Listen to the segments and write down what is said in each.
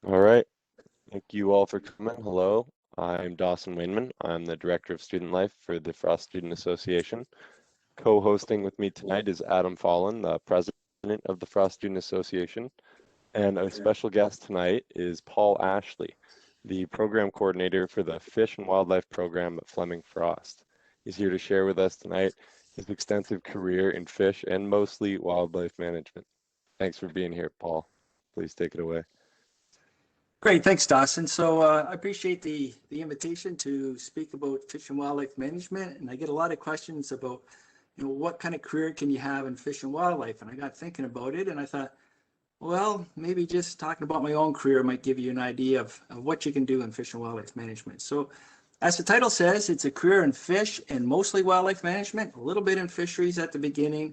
All right. Thank you all for coming. Hello. I'm Dawson Wainman. I'm the Director of Student Life for the Frost Student Association. Co-hosting with me tonight is Adam Follen, the President of the Frost Student Association. And a special guest tonight is Paul Ashley, the Program Coordinator for the Fish and Wildlife Program at Fleming Frost. He's here to share with us tonight his extensive career in fish and mostly wildlife management. Thanks for being here, Paul. Please take it away. Great, thanks, Dawson. So I appreciate the invitation to speak about fish and wildlife management, and I get a lot of questions about, what kind of career can you have in fish and wildlife? And I got thinking about it, and I thought, well, maybe just talking about my own career might give you an idea of what you can do in fish and wildlife management. So, as the title says, it's a career in fish and mostly wildlife management, a little bit in fisheries at the beginning,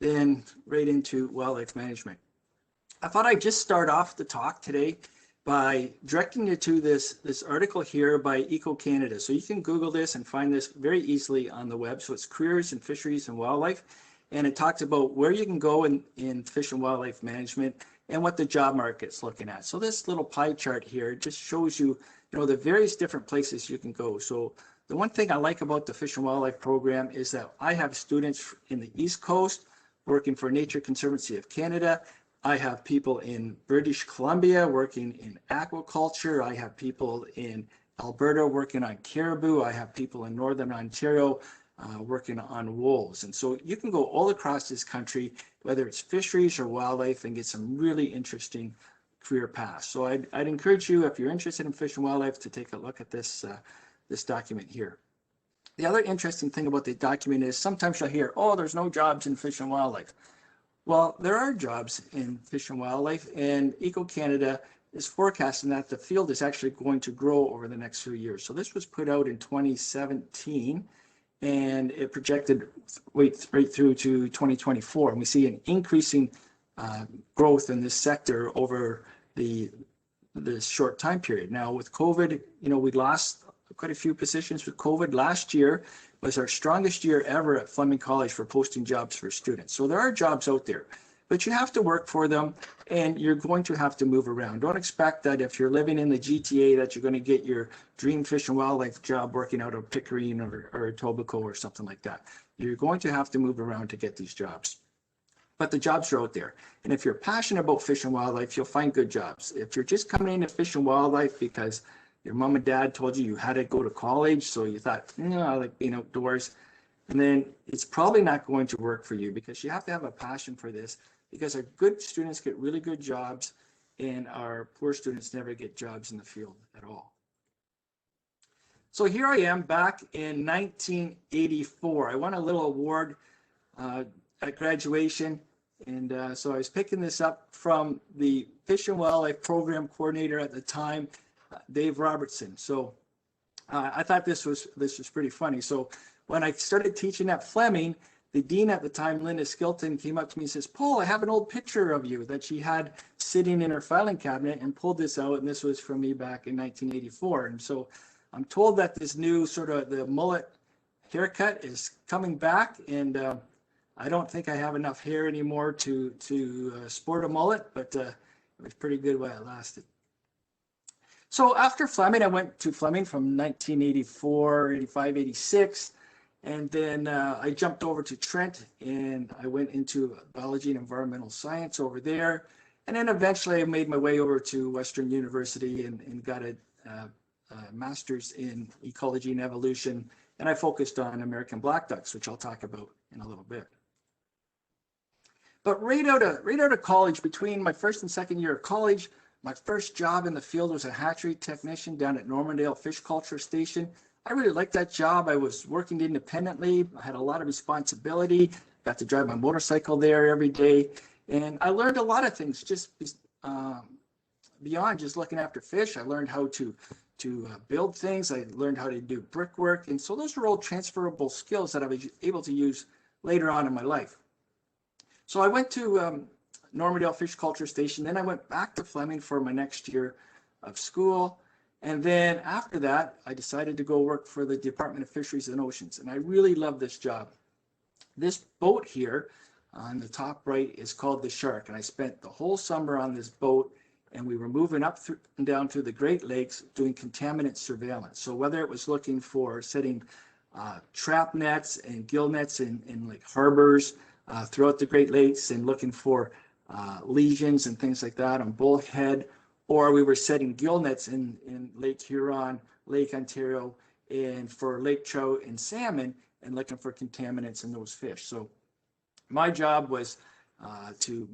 then right into wildlife management. I thought I'd just start off the talk today by directing you to this article here by Eco Canada. So you can Google this and find this very easily on the web. So it's Careers in Fisheries and Wildlife. And it talks about where you can go in fish and wildlife management and what the job market's looking at. So this little pie chart here just shows you, the various different places you can go. So the one thing I like about the Fish and Wildlife program is that I have students in the East Coast working for Nature Conservancy of Canada. I have people in British Columbia working in aquaculture. I have people in Alberta working on caribou. I have people in Northern Ontario working on wolves. And so you can go all across this country, whether it's fisheries or wildlife, and get some really interesting career paths. So I'd encourage you, if you're interested in fish and wildlife, to take a look at this document here. The other interesting thing about the document is sometimes you'll hear, oh, there's no jobs in fish and wildlife. Well, there are jobs in fish and wildlife, and Eco Canada is forecasting that the field is actually going to grow over the next few years. So this was put out in 2017, and it projected right through to 2024. And we see an increasing growth in this sector over this short time period. Now, with COVID, we lost quite a few positions with COVID. Last year was our strongest year ever at Fleming College for posting jobs for students. So there are jobs out there, but you have to work for them, and you're going to have to move around. Don't expect that if you're living in the GTA that you're going to get your dream fish and wildlife job working out of Pickering or Etobicoke or something like that. You're going to have to move around to get these jobs. But the jobs are out there. And if you're passionate about fish and wildlife, you'll find good jobs. If you're just coming into fish and wildlife because your mom and dad told you had to go to college, so you thought, I like being outdoors, and then it's probably not going to work for you, because you have to have a passion for this, because our good students get really good jobs and our poor students never get jobs in the field at all. So here I am back in 1984. I won a little award at graduation, and so I was picking this up from the Fish and Wildlife Program Coordinator at the time, Dave Robertson. So I thought this was pretty funny. So when I started teaching at Fleming, the dean at the time, Linda Skilton, came up to me and says, Paul, I have an old picture of you that she had sitting in her filing cabinet, and pulled this out, and this was from me back in 1984. And so I'm told that this new sort of the mullet haircut is coming back, and I don't think I have enough hair anymore to sport a mullet, but it was pretty good while it lasted. So after Fleming, I went to Fleming from 1984, 85, 86. And then I jumped over to Trent, and I went into biology and environmental science over there. And then eventually I made my way over to Western University and got a master's in ecology and evolution. And I focused on American black ducks, which I'll talk about in a little bit. But right out of college, between my first and second year of college, my first job in the field was a hatchery technician down at Normandale Fish Culture Station. I really liked that job. I was working independently. I had a lot of responsibility. Got to drive my motorcycle there every day. And I learned a lot of things just beyond just looking after fish. I learned how to build things. I learned how to do brickwork. And so those are all transferable skills that I was able to use later on in my life. So I went to Normandale Fish Culture Station. Then I went back to Fleming for my next year of school. And then after that, I decided to go work for the Department of Fisheries and Oceans. And I really love this job. This boat here on the top right is called the Shark. And I spent the whole summer on this boat and we were moving up through and down through the Great Lakes doing contaminant surveillance. So whether it was looking for setting trap nets and gill nets in like harbors throughout the Great Lakes and looking for lesions and things like that on bullhead, or we were setting gill nets in Lake Huron, Lake Ontario, and for lake trout and salmon, and looking for contaminants in those fish. So my job was to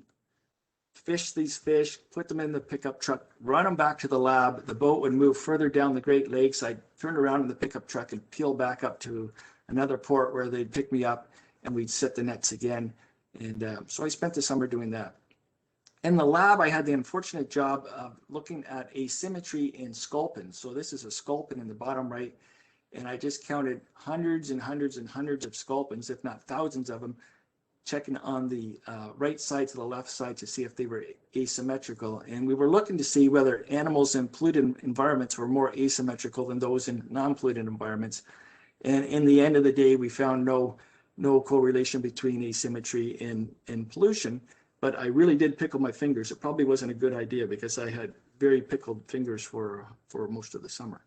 fish these fish, put them in the pickup truck, run them back to the lab. The boat would move further down the Great Lakes. I'd turn around in the pickup truck and peel back up to another port where they'd pick me up and we'd set the nets again. And so I spent the summer doing that. In the lab, I had the unfortunate job of looking at asymmetry in sculpin. So this is a sculpin in the bottom right, and I just counted hundreds and hundreds and hundreds of sculpins, if not thousands of them, checking on the right side to the left side to see if they were asymmetrical. And we were looking to see whether animals in polluted environments were more asymmetrical than those in non-polluted environments. And in the end of the day, we found no correlation between asymmetry and pollution. But I really did pickle my fingers. It probably wasn't a good idea because I had very pickled fingers for most of the summer.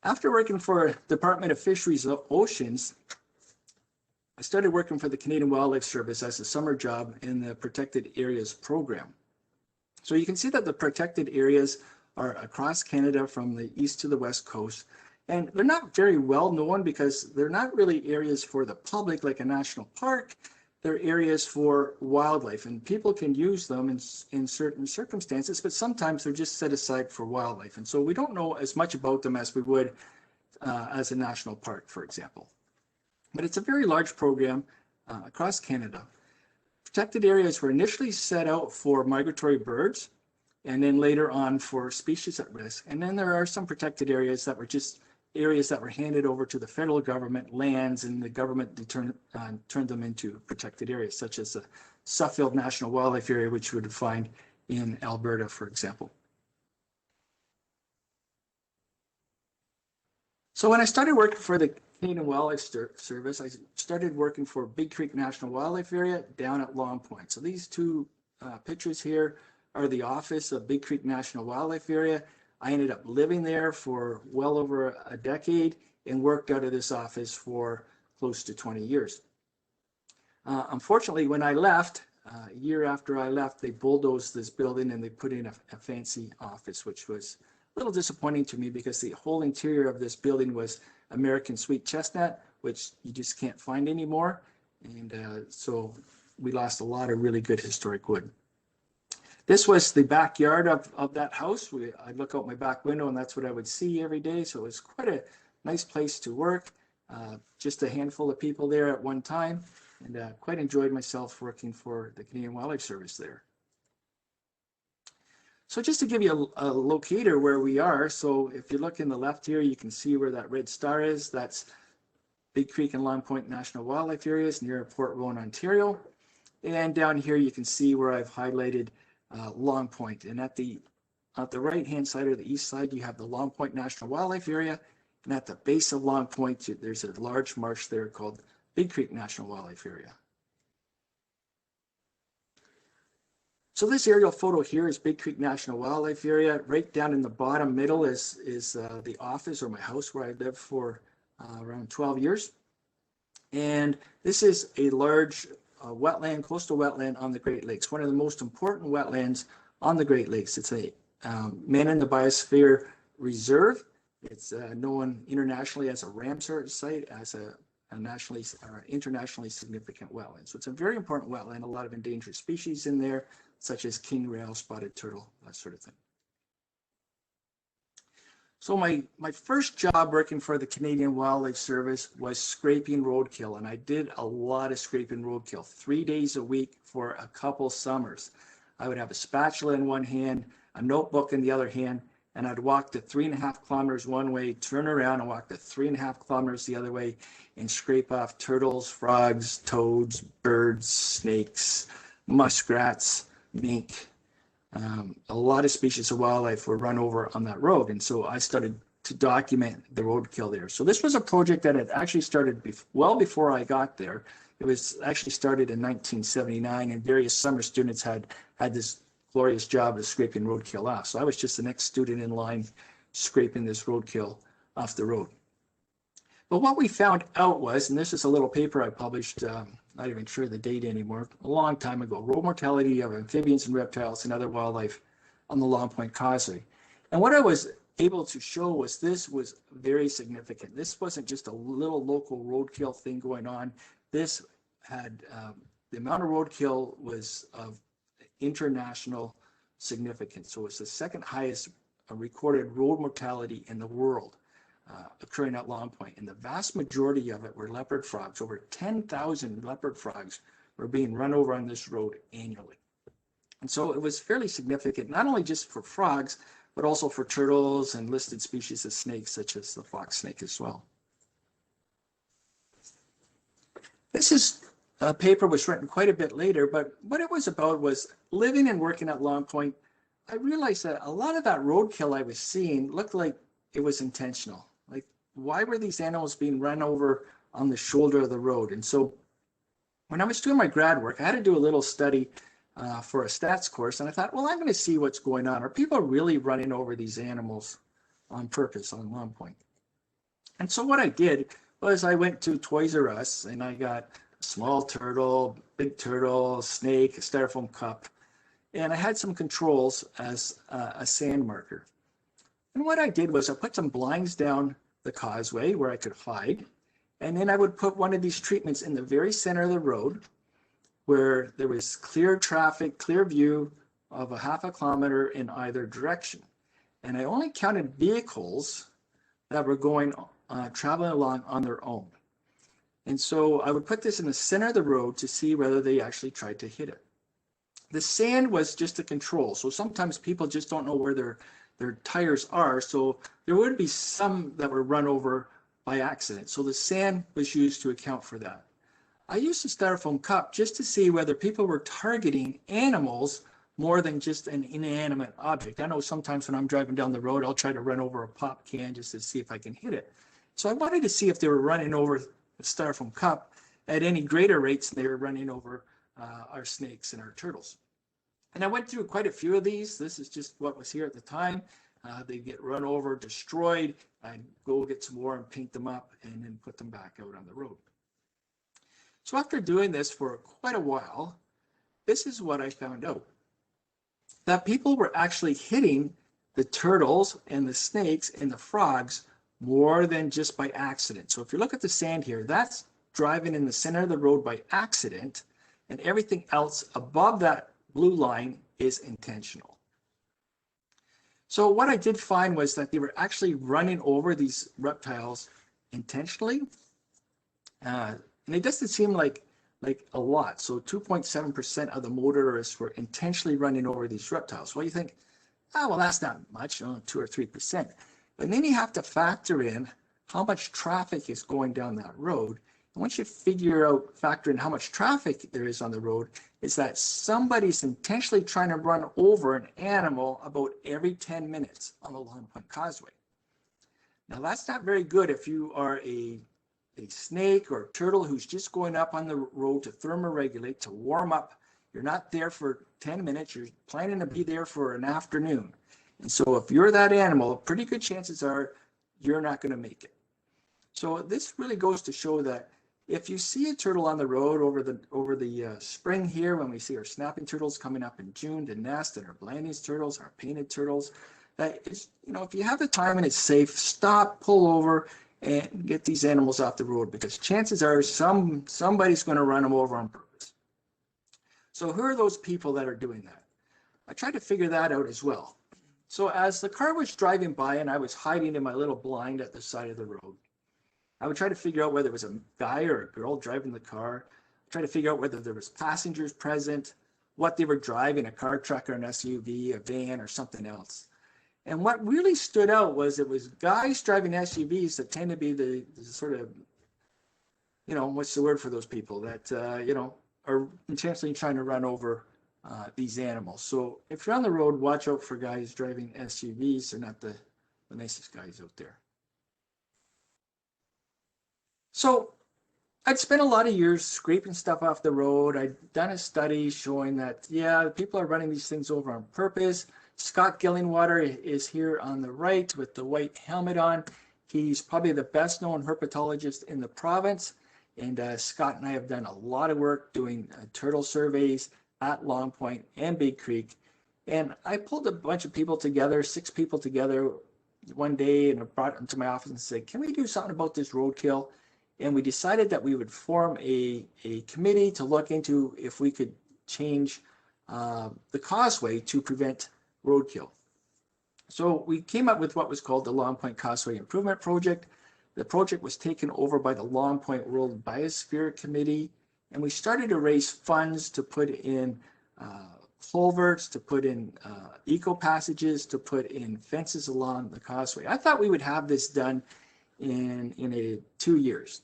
After working for Department of Fisheries and Oceans, I started working for the Canadian Wildlife Service as a summer job in the Protected Areas program. So you can see that the protected areas are across Canada from the east to the west coast. And they're not very well known because they're not really areas for the public like a national park. They're areas for wildlife, and people can use them in certain circumstances, but sometimes they're just set aside for wildlife. And so we don't know as much about them as we would as a national park, for example. But it's a very large program across Canada. Protected areas were initially set out for migratory birds, and then later on for species at risk. And then there are some protected areas that were just areas that were handed over to the federal government lands, and the government turned them into protected areas, such as the Suffield National Wildlife Area, which you would find in Alberta, for example. So when I started working for the Canadian Wildlife Service, I started working for Big Creek National Wildlife Area down at Long Point. So these two pictures here are the office of Big Creek National Wildlife Area. I ended up living there for well over a decade and worked out of this office for close to 20 years. Unfortunately, when I left, a year after I left, they bulldozed this building and they put in a fancy office, which was a little disappointing to me because the whole interior of this building was American sweet chestnut, which you just can't find anymore. And so we lost a lot of really good historic wood. This was the backyard of that house. I'd look out my back window and that's what I would see every day. So it was quite a nice place to work. Just a handful of people there at one time, and quite enjoyed myself working for the Canadian Wildlife Service there. So just to give you a locator where we are. So if you look in the left here, you can see where that red star is. That's Big Creek and Long Point National Wildlife Areas near Port Rowan, Ontario. And down here, you can see where I've highlighted Long Point. And at the right-hand side or the east side, you have the Long Point National Wildlife Area. And at the base of Long Point, there's a large marsh there called Big Creek National Wildlife Area. So this aerial photo here is Big Creek National Wildlife Area. Right down in the bottom middle is the office or my house where I lived for around 12 years. And this is a large wetland, coastal wetland on the Great Lakes, one of the most important wetlands on the Great Lakes. It's a Man in the Biosphere Reserve. It's known internationally as a Ramsar site, as a nationally or internationally significant wetland. So it's a very important wetland, a lot of endangered species in there, such as king rail, spotted turtle, that sort of thing. So my first job working for the Canadian Wildlife Service was scraping roadkill, and I did a lot of scraping roadkill, 3 days a week for a couple summers. I would have a spatula in one hand, a notebook in the other hand, and I'd walk the 3.5 kilometers one way, turn around and walk the 3.5 kilometers the other way, and scrape off turtles, frogs, toads, birds, snakes, muskrats, mink. A lot of species of wildlife were run over on that road. And so I started to document the roadkill there. So this was a project that had actually started well before I got there. It was actually started in 1979, and various summer students had this glorious job of scraping roadkill off. So I was just the next student in line scraping this roadkill off the road. But what we found out was, and this is a little paper I published, not even sure the date anymore, a long time ago, road mortality of amphibians and reptiles and other wildlife on the Long Point Causeway. And what I was able to show was this was very significant. This wasn't just a little local roadkill thing going on. This had, the amount of roadkill was of international significance. So it's the second highest recorded road mortality in the world. Occurring at Long Point, and the vast majority of it were leopard frogs. Over 10,000 leopard frogs were being run over on this road annually. And so it was fairly significant, not only just for frogs, but also for turtles and listed species of snakes, such as the fox snake as well. This paper was written quite a bit later, but what it was about was living and working at Long Point. I realized that a lot of that roadkill I was seeing looked like it was intentional. Like, why were these animals being run over on the shoulder of the road? And so when I was doing my grad work, I had to do a little study for a stats course. And I thought, well, I'm going to see what's going on. Are people really running over these animals on purpose on Long Point? And so what I did was I went to Toys R Us and I got a small turtle, big turtle, snake, a styrofoam cup. And I had some controls as a sand marker. And what I did was I put some blinds down the causeway where I could hide. And then I would put one of these treatments in the very center of the road where there was clear traffic, clear view of a half a kilometer in either direction. And I only counted vehicles that were going, traveling along on their own. And so I would put this in the center of the road to see whether they actually tried to hit it. The sand was just a control. So sometimes people just don't know where their tires are, so there would be some that were run over by accident. So the sand was used to account for that. I used a styrofoam cup just to see whether people were targeting animals more than just an inanimate object. I know sometimes when I'm driving down the road, I'll try to run over a pop can just to see if I can hit it. So I wanted to see if they were running over the styrofoam cup at any greater rates than they were running over our snakes and our turtles. And I went through quite a few of these. This is just what was here at the time. They get run over, destroyed. I'd go get some more and paint them up and then put them back out on the road. So after doing this for quite a while, this is what I found out. That people were actually hitting the turtles and the snakes and the frogs more than just by accident. So if you look at the sand here, that's driving in the center of the road by accident, and everything else above that blue line is intentional. So what I did find was that they were actually running over these reptiles intentionally. And it doesn't seem like a lot. So 2.7% of the motorists were intentionally running over these reptiles. Well, you think, oh, well, that's not much, 2 or 3%. But then you have to factor in how much traffic is going down that road. And once you factor in how much traffic there is on the road, is that somebody's intentionally trying to run over an animal about every 10 minutes on the Long Point Causeway. Now, that's not very good if you are a snake or a turtle who's just going up on the road to thermoregulate, to warm up. You're not there for 10 minutes. You're planning to be there for an afternoon. And so if you're that animal, pretty good chances are you're not going to make it. So this really goes to show that if you see a turtle on the road over the spring here, when we see our snapping turtles coming up in June to nest, and our Blanding's turtles, our painted turtles, that is, if you have the time and it's safe, stop, pull over, and get these animals off the road, because chances are somebody's going to run them over on purpose. So who are those people that are doing that? I tried to figure that out as well. So as the car was driving by and I was hiding in my little blind at the side of the road, I would try to figure out whether it was a guy or a girl driving the car, try to figure out whether there was passengers present, what they were driving, a car, truck, or an SUV, a van, or something else. And what really stood out was it was guys driving SUVs that tend to be the sort of, what's the word for those people that, are intentionally trying to run over these animals. So if you're on the road, watch out for guys driving SUVs. They're not the nicest guys out there. So I'd spent a lot of years scraping stuff off the road. I'd done a study showing that, yeah, people are running these things over on purpose. Scott Gillingwater is here on the right with the white helmet on. He's probably the best known herpetologist in the province. And Scott and I have done a lot of work doing turtle surveys at Long Point and Big Creek. And I pulled a bunch of people together, 6 people together one day, and I brought them to my office and said, can we do something about this roadkill? And we decided that we would form a committee to look into if we could change the causeway to prevent roadkill. So we came up with what was called the Long Point Causeway Improvement Project. The project was taken over by the Long Point World Biosphere Committee, and we started to raise funds to put in culverts, to put in eco passages, to put in fences along the causeway. I thought we would have this done in 2 years.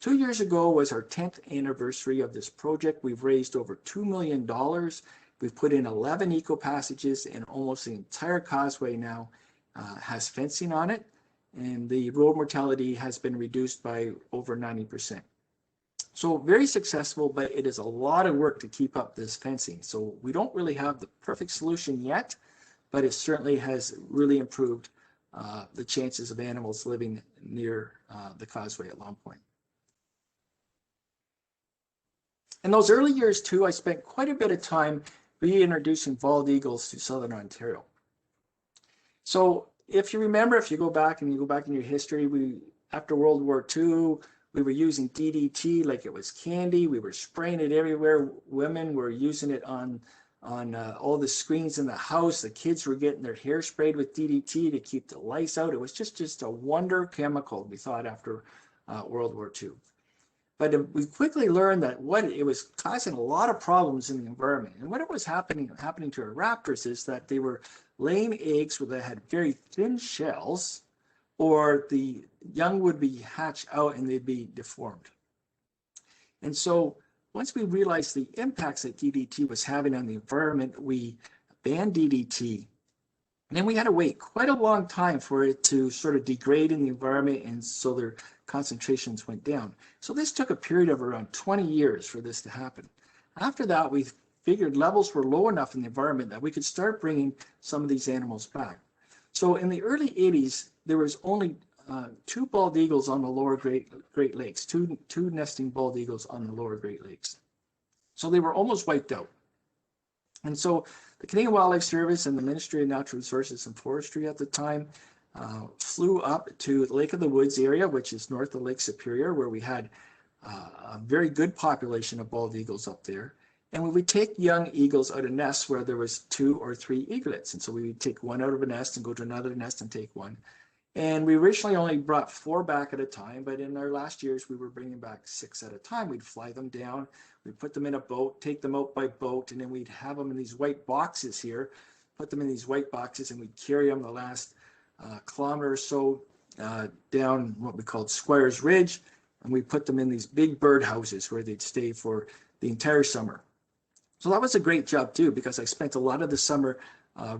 2 years ago was our 10th anniversary of this project. We've raised over $2 million. We've put in 11 eco passages, and almost the entire causeway now has fencing on it. And the road mortality has been reduced by over 90%. So very successful, but it is a lot of work to keep up this fencing. So we don't really have the perfect solution yet, but it certainly has really improved the chances of animals living near the causeway at Long Point. In those early years too, I spent quite a bit of time reintroducing bald eagles to Southern Ontario. So if you remember, if you go back in your history, after World War II, we were using DDT like it was candy. We were spraying it everywhere. Women were using it on all the screens in the house. The kids were getting their hair sprayed with DDT to keep the lice out. It was just a wonder chemical, we thought, after World War II. But we quickly learned that it was causing a lot of problems in the environment. And what it was happening to our raptors is that they were laying eggs where they had very thin shells, or the young would be hatched out and they'd be deformed. And so once we realized the impacts that DDT was having on the environment, we banned DDT. And then we had to wait quite a long time for it to sort of degrade in the environment, and so their concentrations went down. So this took a period of around 20 years for this to happen. After that, we figured levels were low enough in the environment that we could start bringing some of these animals back. So in the early 80s, there was only 2 bald eagles on the lower Great Lakes, two nesting bald eagles on the lower Great Lakes. So they were almost wiped out. And so the Canadian Wildlife Service and the Ministry of Natural Resources and Forestry at the time flew up to the Lake of the Woods area, which is north of Lake Superior, where we had a very good population of bald eagles up there. And we would take young eagles out of nests where there was 2 or 3 eaglets. And so we would take one out of a nest and go to another nest and take one. And we originally only brought 4 back at a time, but in our last years, we were bringing back 6 at a time. We'd fly them down, we'd put them in a boat, take them out by boat, and then we'd have them in these white boxes here, put them in these white boxes, and we'd carry them the last kilometer or so down what we called Squires Ridge, and we put them in these big bird houses where they'd stay for the entire summer. So that was a great job too, because I spent a lot of the summer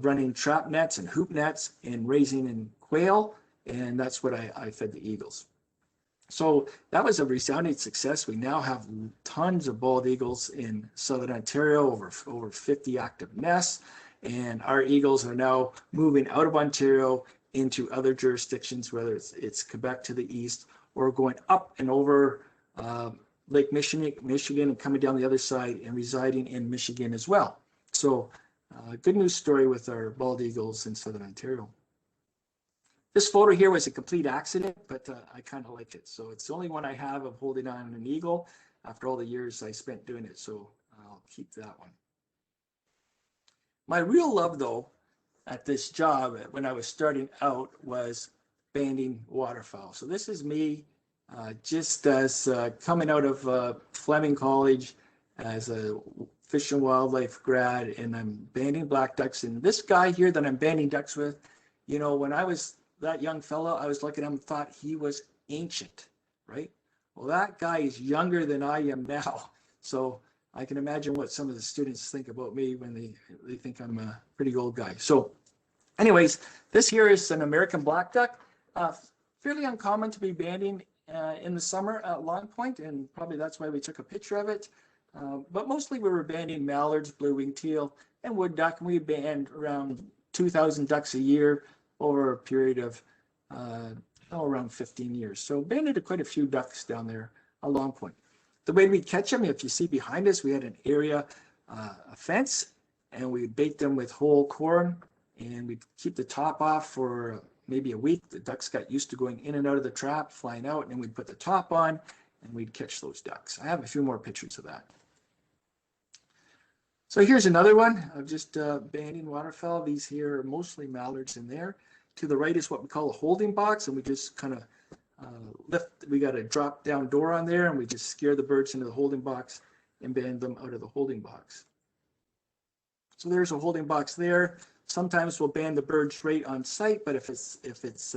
running trap nets and hoop nets and raising in quail, and that's what I fed the eagles. So that was a resounding success. We now have tons of bald eagles in Southern Ontario, over 50 active nests, and our eagles are now moving out of Ontario into other jurisdictions, whether it's Quebec to the east or going up and over Lake Michigan and coming down the other side and residing in Michigan as well. So good news story with our bald eagles in Southern Ontario. This photo here was a complete accident, but I kind of like it. So it's the only one I have of holding on an eagle after all the years I spent doing it. So I'll keep that one. My real love, though, at this job when I was starting out was banding waterfowl. So this is me just as coming out of Fleming College as a Fish and Wildlife grad, and I'm banding black ducks. And this guy here that I'm banding ducks with, you know, when I was that young fellow, I was looking at him and thought he was ancient, right? Well, that guy is younger than I am now. So I can imagine what some of the students think about me when they think I'm a pretty old guy. So anyways, this here is an American black duck. Fairly uncommon to be banding in the summer at Long Point, and probably that's why we took a picture of it. But mostly we were banding mallards, blue-winged teal, and wood duck, and we band around 2,000 ducks a year over a period of around 15 years. So banded quite a few ducks down there at Long Point. The way we catch them, if you see behind us, we had an area, a fence, and we'd bait them with whole corn, and we'd keep the top off for maybe a week. The ducks got used to going in and out of the trap, flying out, and then we'd put the top on, and we'd catch those ducks. I have a few more pictures of that. So here's another one of just banding waterfowl. These here are mostly mallards in there. To the right is what we call a holding box, and we just kind of lift. We got a drop down door on there, and we just scare the birds into the holding box and band them out of the holding box. So there's a holding box there. Sometimes we'll band the birds right on site, but if it's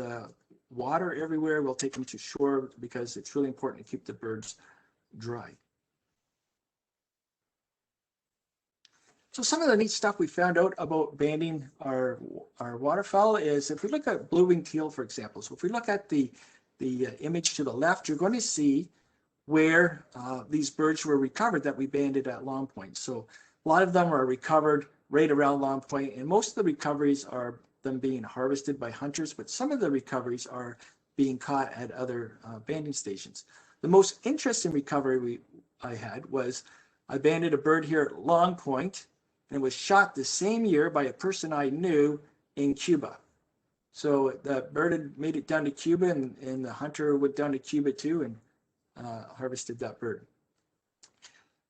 water everywhere, we'll take them to shore because it's really important to keep the birds dry. So some of the neat stuff we found out about banding our waterfowl is if we look at blue-winged teal, for example. So if we look at the image to the left, you're going to see where these birds were recovered that we banded at Long Point. So a lot of them are recovered right around Long Point, and most of the recoveries are them being harvested by hunters, but some of the recoveries are being caught at other banding stations. The most interesting recovery I had was I banded a bird here at Long Point, and it was shot the same year by a person I knew in Cuba. So the bird had made it down to Cuba, and the hunter went down to Cuba too and harvested that bird.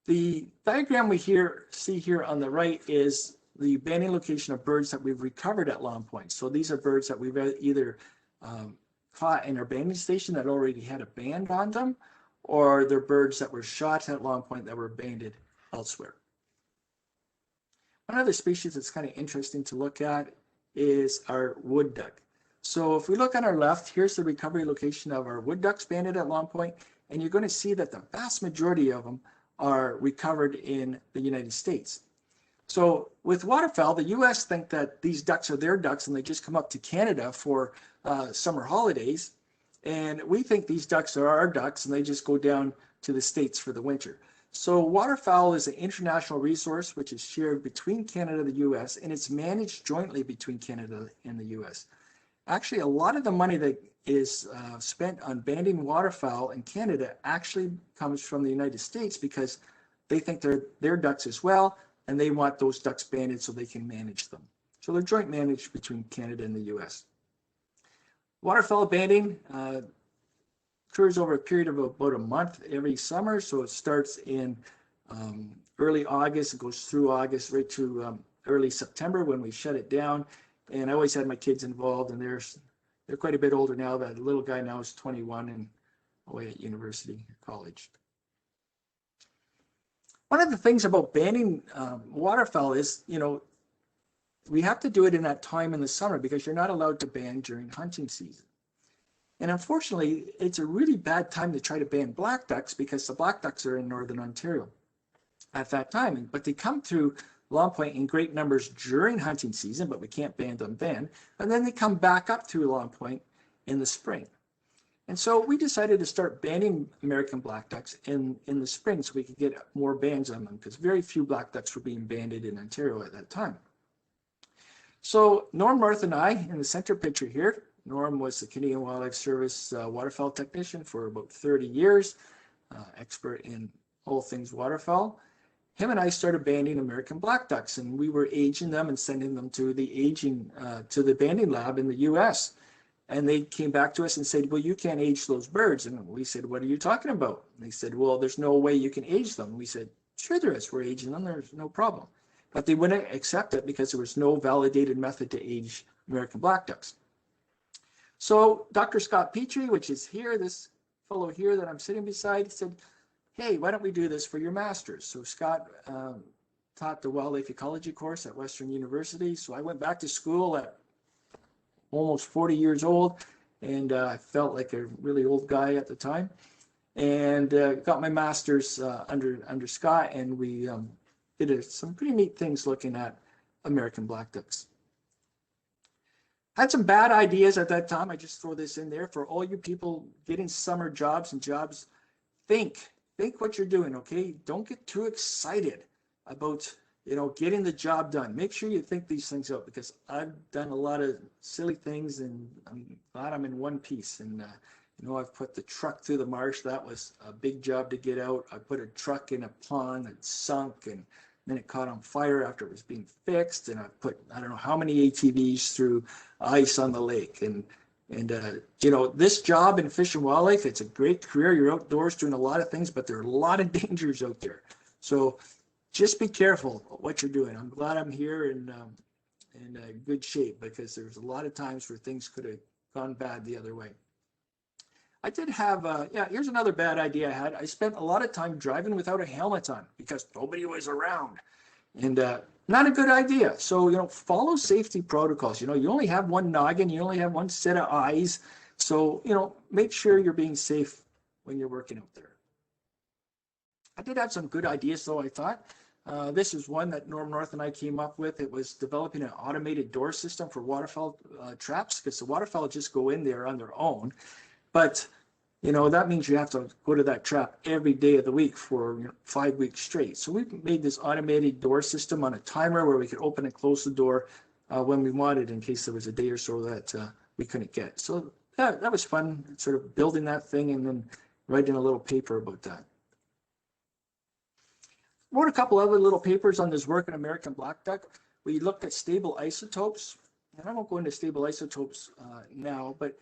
The diagram we see here on the right is the banding location of birds that we've recovered at Long Point. So these are birds that we've either caught in our banding station that already had a band on them, or they're birds that were shot at Long Point that were banded elsewhere. One other species that's kind of interesting to look at is our wood duck. So if we look on our left, here's the recovery location of our wood ducks banded at Long Point, and you're going to see that the vast majority of them are recovered in the United States. So with waterfowl, the US think that these ducks are their ducks and they just come up to Canada for summer holidays. And we think these ducks are our ducks and they just go down to the States for the winter. So waterfowl is an international resource which is shared between Canada and the US, and it's managed jointly between Canada and the US. Actually, a lot of the money that is spent on banding waterfowl in Canada actually comes from the United States because they think they're their ducks as well, and they want those ducks banded so they can manage them. So they're joint managed between Canada and the US. Waterfowl banding occurs over a period of about a month every summer. So it starts in early August, it goes through August right to early September when we shut it down. And I always had my kids involved, and they're quite a bit older now. That little guy now is 21 and away at university, college. One of the things about banding waterfowl is, we have to do it in that time in the summer because you're not allowed to band during hunting season. And unfortunately, it's a really bad time to try to band black ducks because the black ducks are in Northern Ontario at that time. But they come through Long Point in great numbers during hunting season, but we can't band them then. And then they come back up through Long Point in the spring. And so we decided to start banding American black ducks in the spring so we could get more bands on them because very few black ducks were being banded in Ontario at that time. So Norm North and I, in the center picture here, Norm was the Canadian Wildlife Service waterfowl technician for about 30 years, expert in all things waterfowl. Him and I started banding American black ducks, and we were aging them and sending them to the banding lab in the US. And they came back to us and said, well, you can't age those birds. And we said, what are you talking about? And they said, well, there's no way you can age them. We said, sure there is. We're aging them. There's no problem. But they wouldn't accept it because there was no validated method to age American black ducks. So Dr. Scott Petrie, which is here, this fellow here that I'm sitting beside, said, hey, why don't we do this for your master's? So Scott taught the wildlife ecology course at Western University. So I went back to school at almost 40 years old, and I felt like a really old guy at the time, and got my master's under Scott, and we did some pretty neat things looking at American black ducks. Had some bad ideas at that time. I just throw this in there for all you people getting summer jobs and jobs. Think what you're doing, okay? Don't get too excited about, getting the job done. Make sure you think these things out, because I've done a lot of silly things, and I'm glad I'm in one piece. And, I've put the truck through the marsh. That was a big job to get out. I put a truck in a pond that sunk, and then it caught on fire after it was being fixed. And I put, I don't know how many ATVs through ice on the lake. And this job in Fish and Wildlife, it's a great career. You're outdoors doing a lot of things, but there are a lot of dangers out there. So just be careful what you're doing. I'm glad I'm here in good shape, because there's a lot of times where things could have gone bad the other way. I did have, here's another bad idea I had. I spent a lot of time driving without a helmet on because nobody was around. And not a good idea. So, follow safety protocols. You only have one noggin, you only have one set of eyes. So, make sure you're being safe when you're working out there. I did have some good ideas, though, I thought. This is one that Norm North and I came up with. It was developing an automated door system for waterfowl traps, because the waterfowl just go in there on their own. But, that means you have to go to that trap every day of the week for 5 weeks straight. So we made this automated door system on a timer where we could open and close the door when we wanted, in case there was a day or so that we couldn't get. So that was fun, sort of building that thing and then writing a little paper about that. Wrote a couple other little papers on this work in American black duck. We looked at stable isotopes, and I won't go into stable isotopes now, but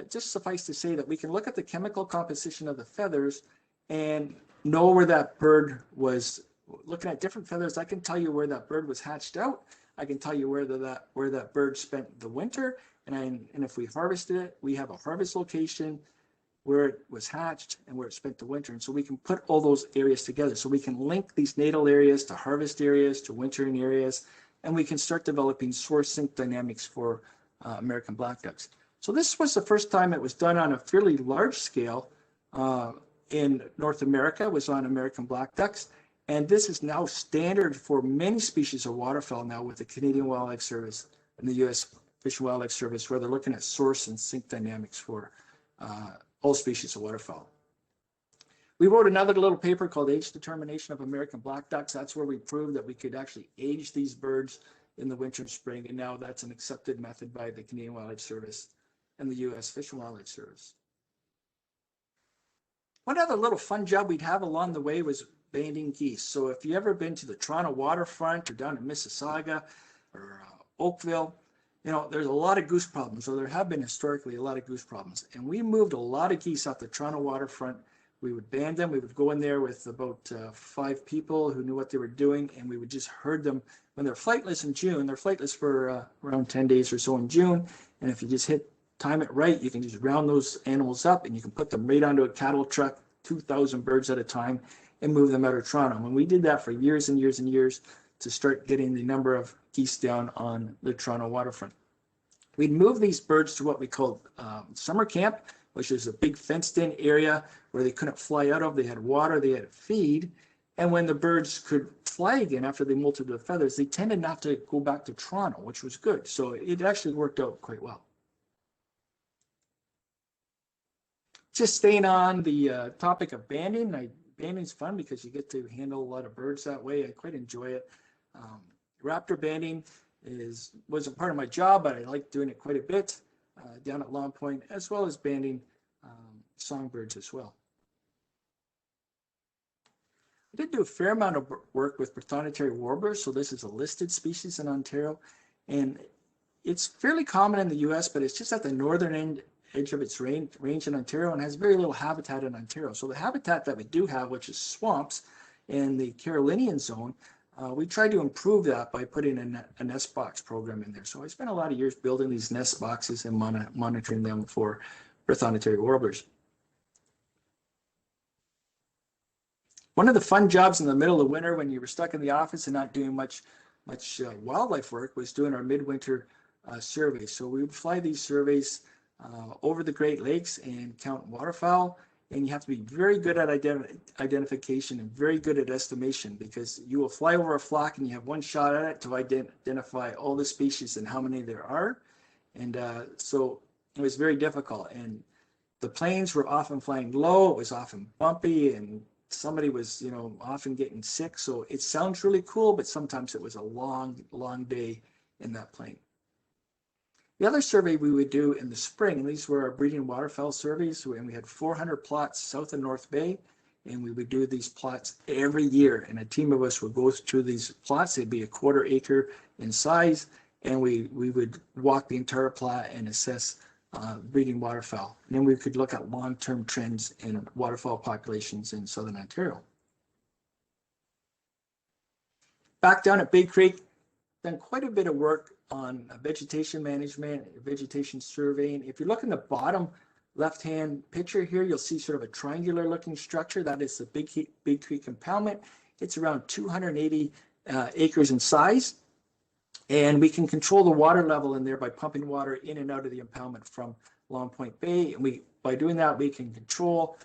just suffice to say that we can look at the chemical composition of the feathers and know where that bird was. Looking at different feathers, I can tell you where that bird was hatched out. I can tell you where that bird spent the winter, and if we harvested it, we have a harvest location where it was hatched and where it spent the winter. And so we can put all those areas together. So we can link these natal areas to harvest areas to wintering areas, and we can start developing source sink dynamics for American black ducks. So this was the first time it was done on a fairly large scale in North America. It was on American black ducks. And this is now standard for many species of waterfowl now with the Canadian Wildlife Service and the U.S. Fish and Wildlife Service, where they're looking at source and sink dynamics for all species of waterfowl. We wrote another little paper called Age Determination of American Black Ducks. That's where we proved that we could actually age these birds in the winter and spring. And now that's an accepted method by the Canadian Wildlife Service and the U.S. Fish and Wildlife Service. One other little fun job we'd have along the way was banding geese. So if you ever been to the Toronto waterfront or down in Mississauga or Oakville, there's a lot of goose problems, or there have been historically a lot of goose problems. And we moved a lot of geese off the Toronto waterfront. We would band them. We would go in there with about 5 people who knew what they were doing, and we would just herd them when they're flightless in June. They're flightless for around 10 days or so in June. And if you just time it right, you can just round those animals up and you can put them right onto a cattle truck, 2,000 birds at a time, and move them out of Toronto. And we did that for years and years and years to start getting the number of geese down on the Toronto waterfront. We'd move these birds to what we called summer camp, which is a big fenced-in area where they couldn't fly out of. They had water, they had feed, and when the birds could fly again after they molted their feathers, they tended not to go back to Toronto, which was good. So it actually worked out quite well. Just staying on the topic of banding, banding's fun because you get to handle a lot of birds that way. I quite enjoy it. Raptor banding wasn't part of my job, but I like doing it quite a bit down at Long Point, as well as banding songbirds as well. I did do a fair amount of work with Prothonotary warblers, so this is a listed species in Ontario, and it's fairly common in the U.S., but it's just at the northern edge of its range in Ontario and has very little habitat in Ontario. So the habitat that we do have, which is swamps in the Carolinian zone, we tried to improve that by putting a nest box program in there. So I spent a lot of years building these nest boxes and monitoring them for Prothonotary warblers. One of the fun jobs in the middle of winter when you were stuck in the office and not doing much wildlife work was doing our midwinter surveys. So we would fly these surveys over the Great Lakes and count waterfowl, and you have to be very good at identification and very good at estimation, because you will fly over a flock and you have one shot at it to identify all the species and how many there are. And so it was very difficult. And the planes were often flying low. It was often bumpy, and somebody was, often getting sick. So it sounds really cool, but sometimes it was a long, long day in that plane. The other survey we would do in the spring, and these were our breeding waterfowl surveys, and we had 400 plots south of North Bay, and we would do these plots every year. And a team of us would go through these plots. They'd be a 1/4 acre in size, and we would walk the entire plot and assess breeding waterfowl. And then we could look at long-term trends in waterfowl populations in Southern Ontario. Back down at Big Creek, done quite a bit of work on vegetation management, vegetation surveying. If you look in the bottom left-hand picture here, you'll see sort of a triangular looking structure. That is the Big Creek impoundment. It's around 280 acres in size. And we can control the water level in there by pumping water in and out of the impoundment from Long Point Bay. And by doing that, we can control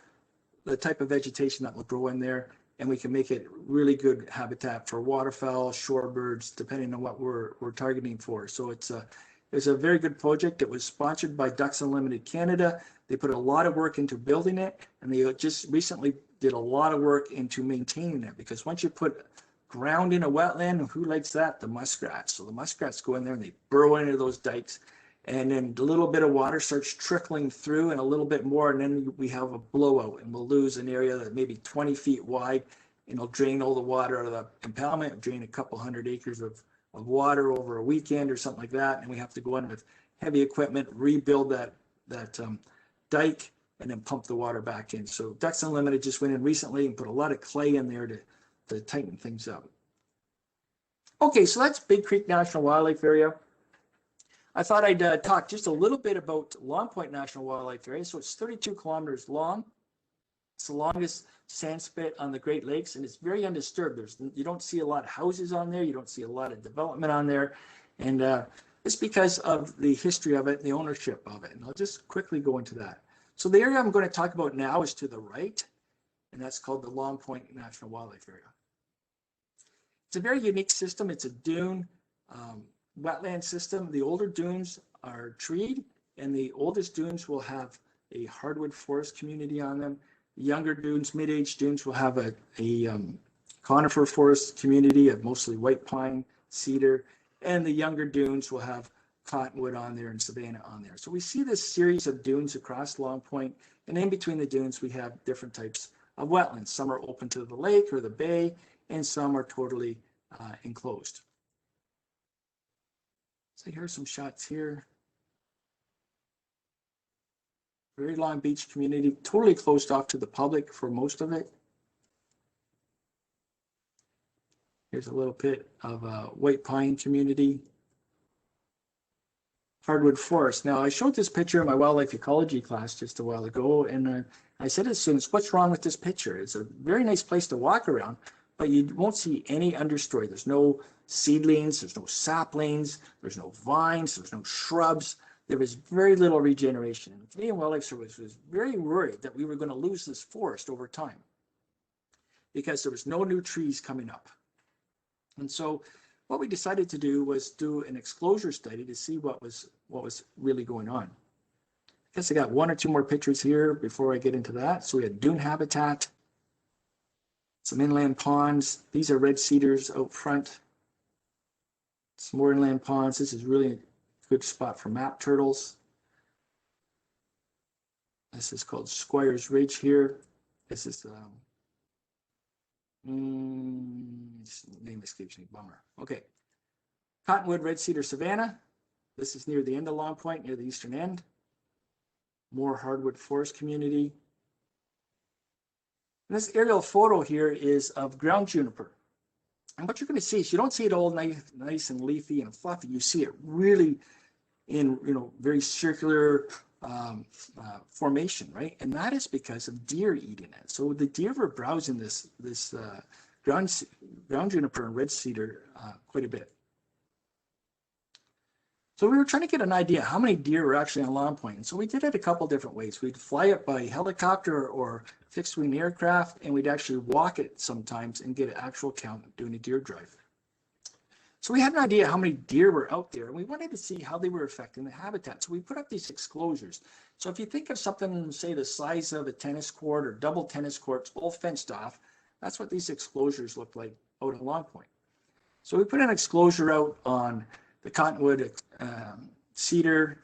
the type of vegetation that will grow in there, and we can make it really good habitat for waterfowl, shorebirds, depending on what we're targeting for. So it's a very good project. It was sponsored by Ducks Unlimited Canada. They put a lot of work into building it, and they just recently did a lot of work into maintaining it, because once you put ground in a wetland, who likes that? The muskrats. So the muskrats go in there and they burrow into those dikes, and then a little bit of water starts trickling through and a little bit more, and then we have a blowout, and we'll lose an area that may be 20 feet wide, and it'll drain all the water out of the impoundment, drain a couple hundred acres of water over a weekend or something like that, and we have to go in with heavy equipment, rebuild that dike, and then pump the water back in. So Ducks Unlimited just went in recently and put a lot of clay in there to tighten things up. Okay, so that's Big Creek National Wildlife Area. I thought I'd talk just a little bit about Long Point National Wildlife Area. So it's 32 kilometers long. It's the longest sand spit on the Great Lakes, and it's very undisturbed. You don't see a lot of houses on there. You don't see a lot of development on there. And it's because of the history of it and the ownership of it. And I'll just quickly go into that. So the area I'm going to talk about now is to the right, and that's called the Long Point National Wildlife Area. It's a very unique system. It's a dune wetland system. The older dunes are treed, and the oldest dunes will have a hardwood forest community on them. The younger dunes, mid-age dunes, will have a conifer forest community of mostly white pine, cedar, and the younger dunes will have cottonwood on there and savanna on there. So we see this series of dunes across Long Point, and in between the dunes we have different types of wetlands. Some are open to the lake or the bay, and some are totally enclosed. So here's some shots here. Very Long Beach community, totally closed off to the public for most of it. Here's a little bit of a white pine community. Hardwood forest. Now, I showed this picture in my wildlife ecology class just a while ago, and I said to students, what's wrong with this picture? It's a very nice place to walk around, but you won't see any understory. There's no seedlings, there's no saplings, there's no vines, there's no shrubs. There is very little regeneration. And the Canadian Wildlife Service was very worried that we were going to lose this forest over time because there was no new trees coming up. And so what we decided to do was do an exclosure study to see what was really going on. I guess I got one or two more pictures here before I get into that. So we had dune habitat, some inland ponds. These are red cedars out front. Some more inland ponds. This is really a good spot for map turtles. This is called Squires Ridge here. This is name escapes me, bummer. Okay, Cottonwood Red Cedar Savanna. This is near the end of Long Point, near the eastern end. More hardwood forest community. And this aerial photo here is of ground juniper. And what you're going to see is you don't see it all nice and leafy and fluffy. You see it really in very circular formation, right? And that is because of deer eating it. So the deer were browsing this ground juniper and red cedar quite a bit. So we were trying to get an idea how many deer were actually on Long Point. And so we did it a couple different ways. We'd fly it by helicopter or fixed wing aircraft, and we'd actually walk it sometimes and get an actual count doing a deer drive. So we had an idea how many deer were out there, and we wanted to see how they were affecting the habitat. So we put up these exclosures. So if you think of something, say the size of a tennis court or double tennis courts, all fenced off, that's what these exclosures look like out at Long Point. So we put an exclosure out on the cottonwood, cedar,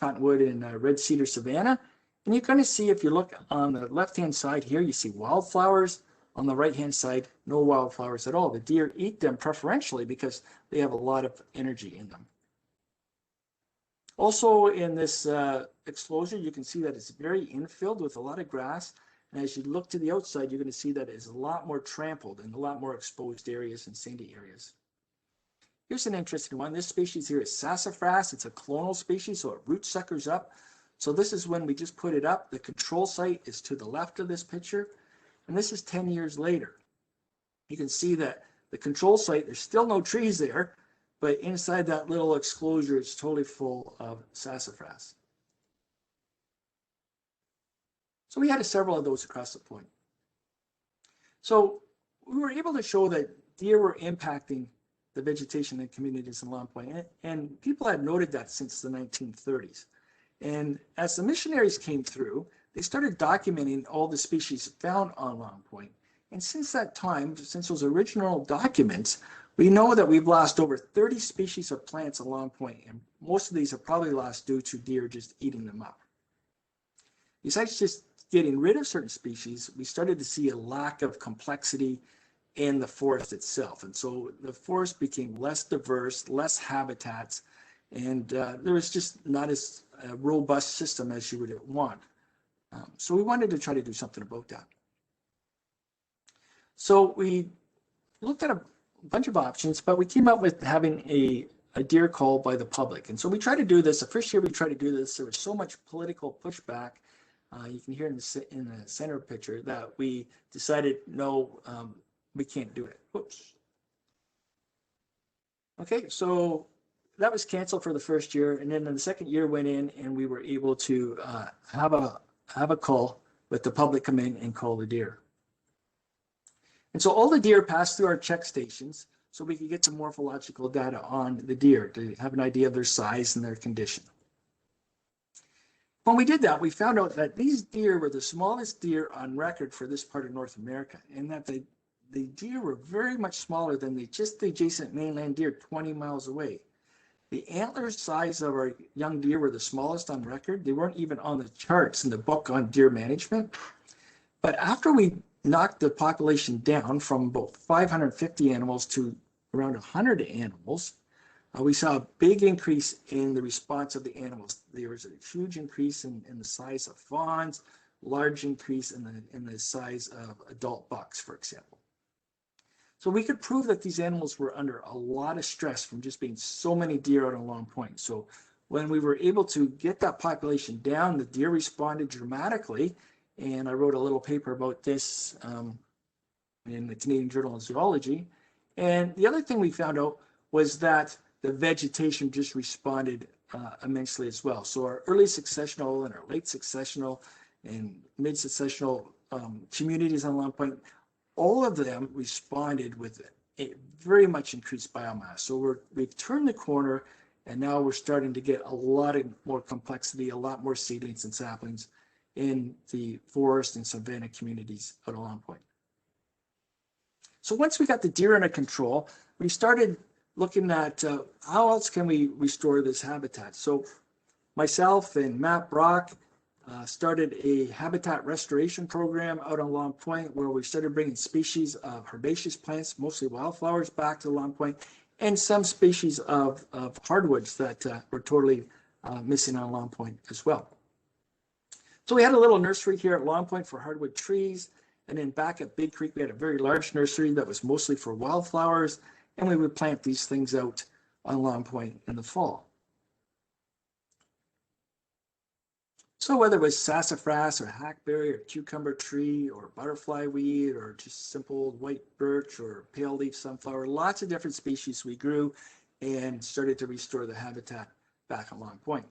cottonwood and red cedar savanna. And you're going to see, if you look on the left-hand side here, you see wildflowers. On the right-hand side, no wildflowers at all. The deer eat them preferentially because they have a lot of energy in them. Also in this exclosure, you can see that it's very infilled with a lot of grass. And as you look to the outside, you're going to see that it's a lot more trampled and a lot more exposed areas and sandy areas. Here's an interesting one. This species here is sassafras. It's a clonal species, so it root suckers up. So this is when we just put it up. The control site is to the left of this picture. And this is 10 years later. You can see that the control site, there's still no trees there, but inside that little exclosure, it's totally full of sassafras. So we had several of those across the point. So we were able to show that deer were impacting the vegetation and communities in Long Point, and people had noted that since the 1930s. And as the missionaries came through, they started documenting all the species found on Long Point. And since that time, since those original documents, we know that we've lost over 30 species of plants on Long Point, and most of these are probably lost due to deer just eating them up. Besides just getting rid of certain species, we started to see a lack of complexity in the forest itself. And so the forest became less diverse, less habitats, and there was just not as robust system as you would want. So we wanted to try to do something about that. So we looked at a bunch of options, but we came up with having a deer call by the public. And so we tried to do this. The first year we tried to do this, there was so much political pushback. You can hear in the center picture that we decided, no, we can't do it. Whoops. Okay, so that was canceled for the first year. And then the second year went in and we were able to have a call with the public come in and call the deer. And so all the deer passed through our check stations so we could get some morphological data on the deer to have an idea of their size and their condition. When we did that, we found out that these deer were the smallest deer on record for this part of North America, and that the deer were very much smaller than just the adjacent mainland deer 20 miles away. The antler size of our young deer were the smallest on record. They weren't even on the charts in the book on deer management. But after we knocked the population down from about 550 animals to around 100 animals, we saw a big increase in the response of the animals. There was a huge increase in the size of fawns, large increase in the size of adult bucks, for example. So we could prove that these animals were under a lot of stress from just being so many deer out on Long Point. So when we were able to get that population down, the deer responded dramatically. And I wrote a little paper about this in the Canadian Journal of Zoology. And the other thing we found out was that the vegetation just responded immensely as well. So our early successional and our late successional and mid-successional communities on Long Point, all of them responded with a very much increased biomass. So we've turned the corner, and now we're starting to get a lot more complexity, a lot more seedlings and saplings in the forest and savanna communities out on Long Point. So once we got the deer under control, we started looking at how else can we restore this habitat. So myself and Matt Brock started a habitat restoration program out on Long Point, where we started bringing species of herbaceous plants, mostly wildflowers, back to Long Point, and some species of hardwoods that were totally missing on Long Point as well. So we had a little nursery here at Long Point for hardwood trees, and then back at Big Creek we had a very large nursery that was mostly for wildflowers, and we would plant these things out on Long Point in the fall. So whether it was sassafras or hackberry or cucumber tree or butterfly weed or just simple white birch or pale leaf sunflower, lots of different species we grew and started to restore the habitat back at Long Point.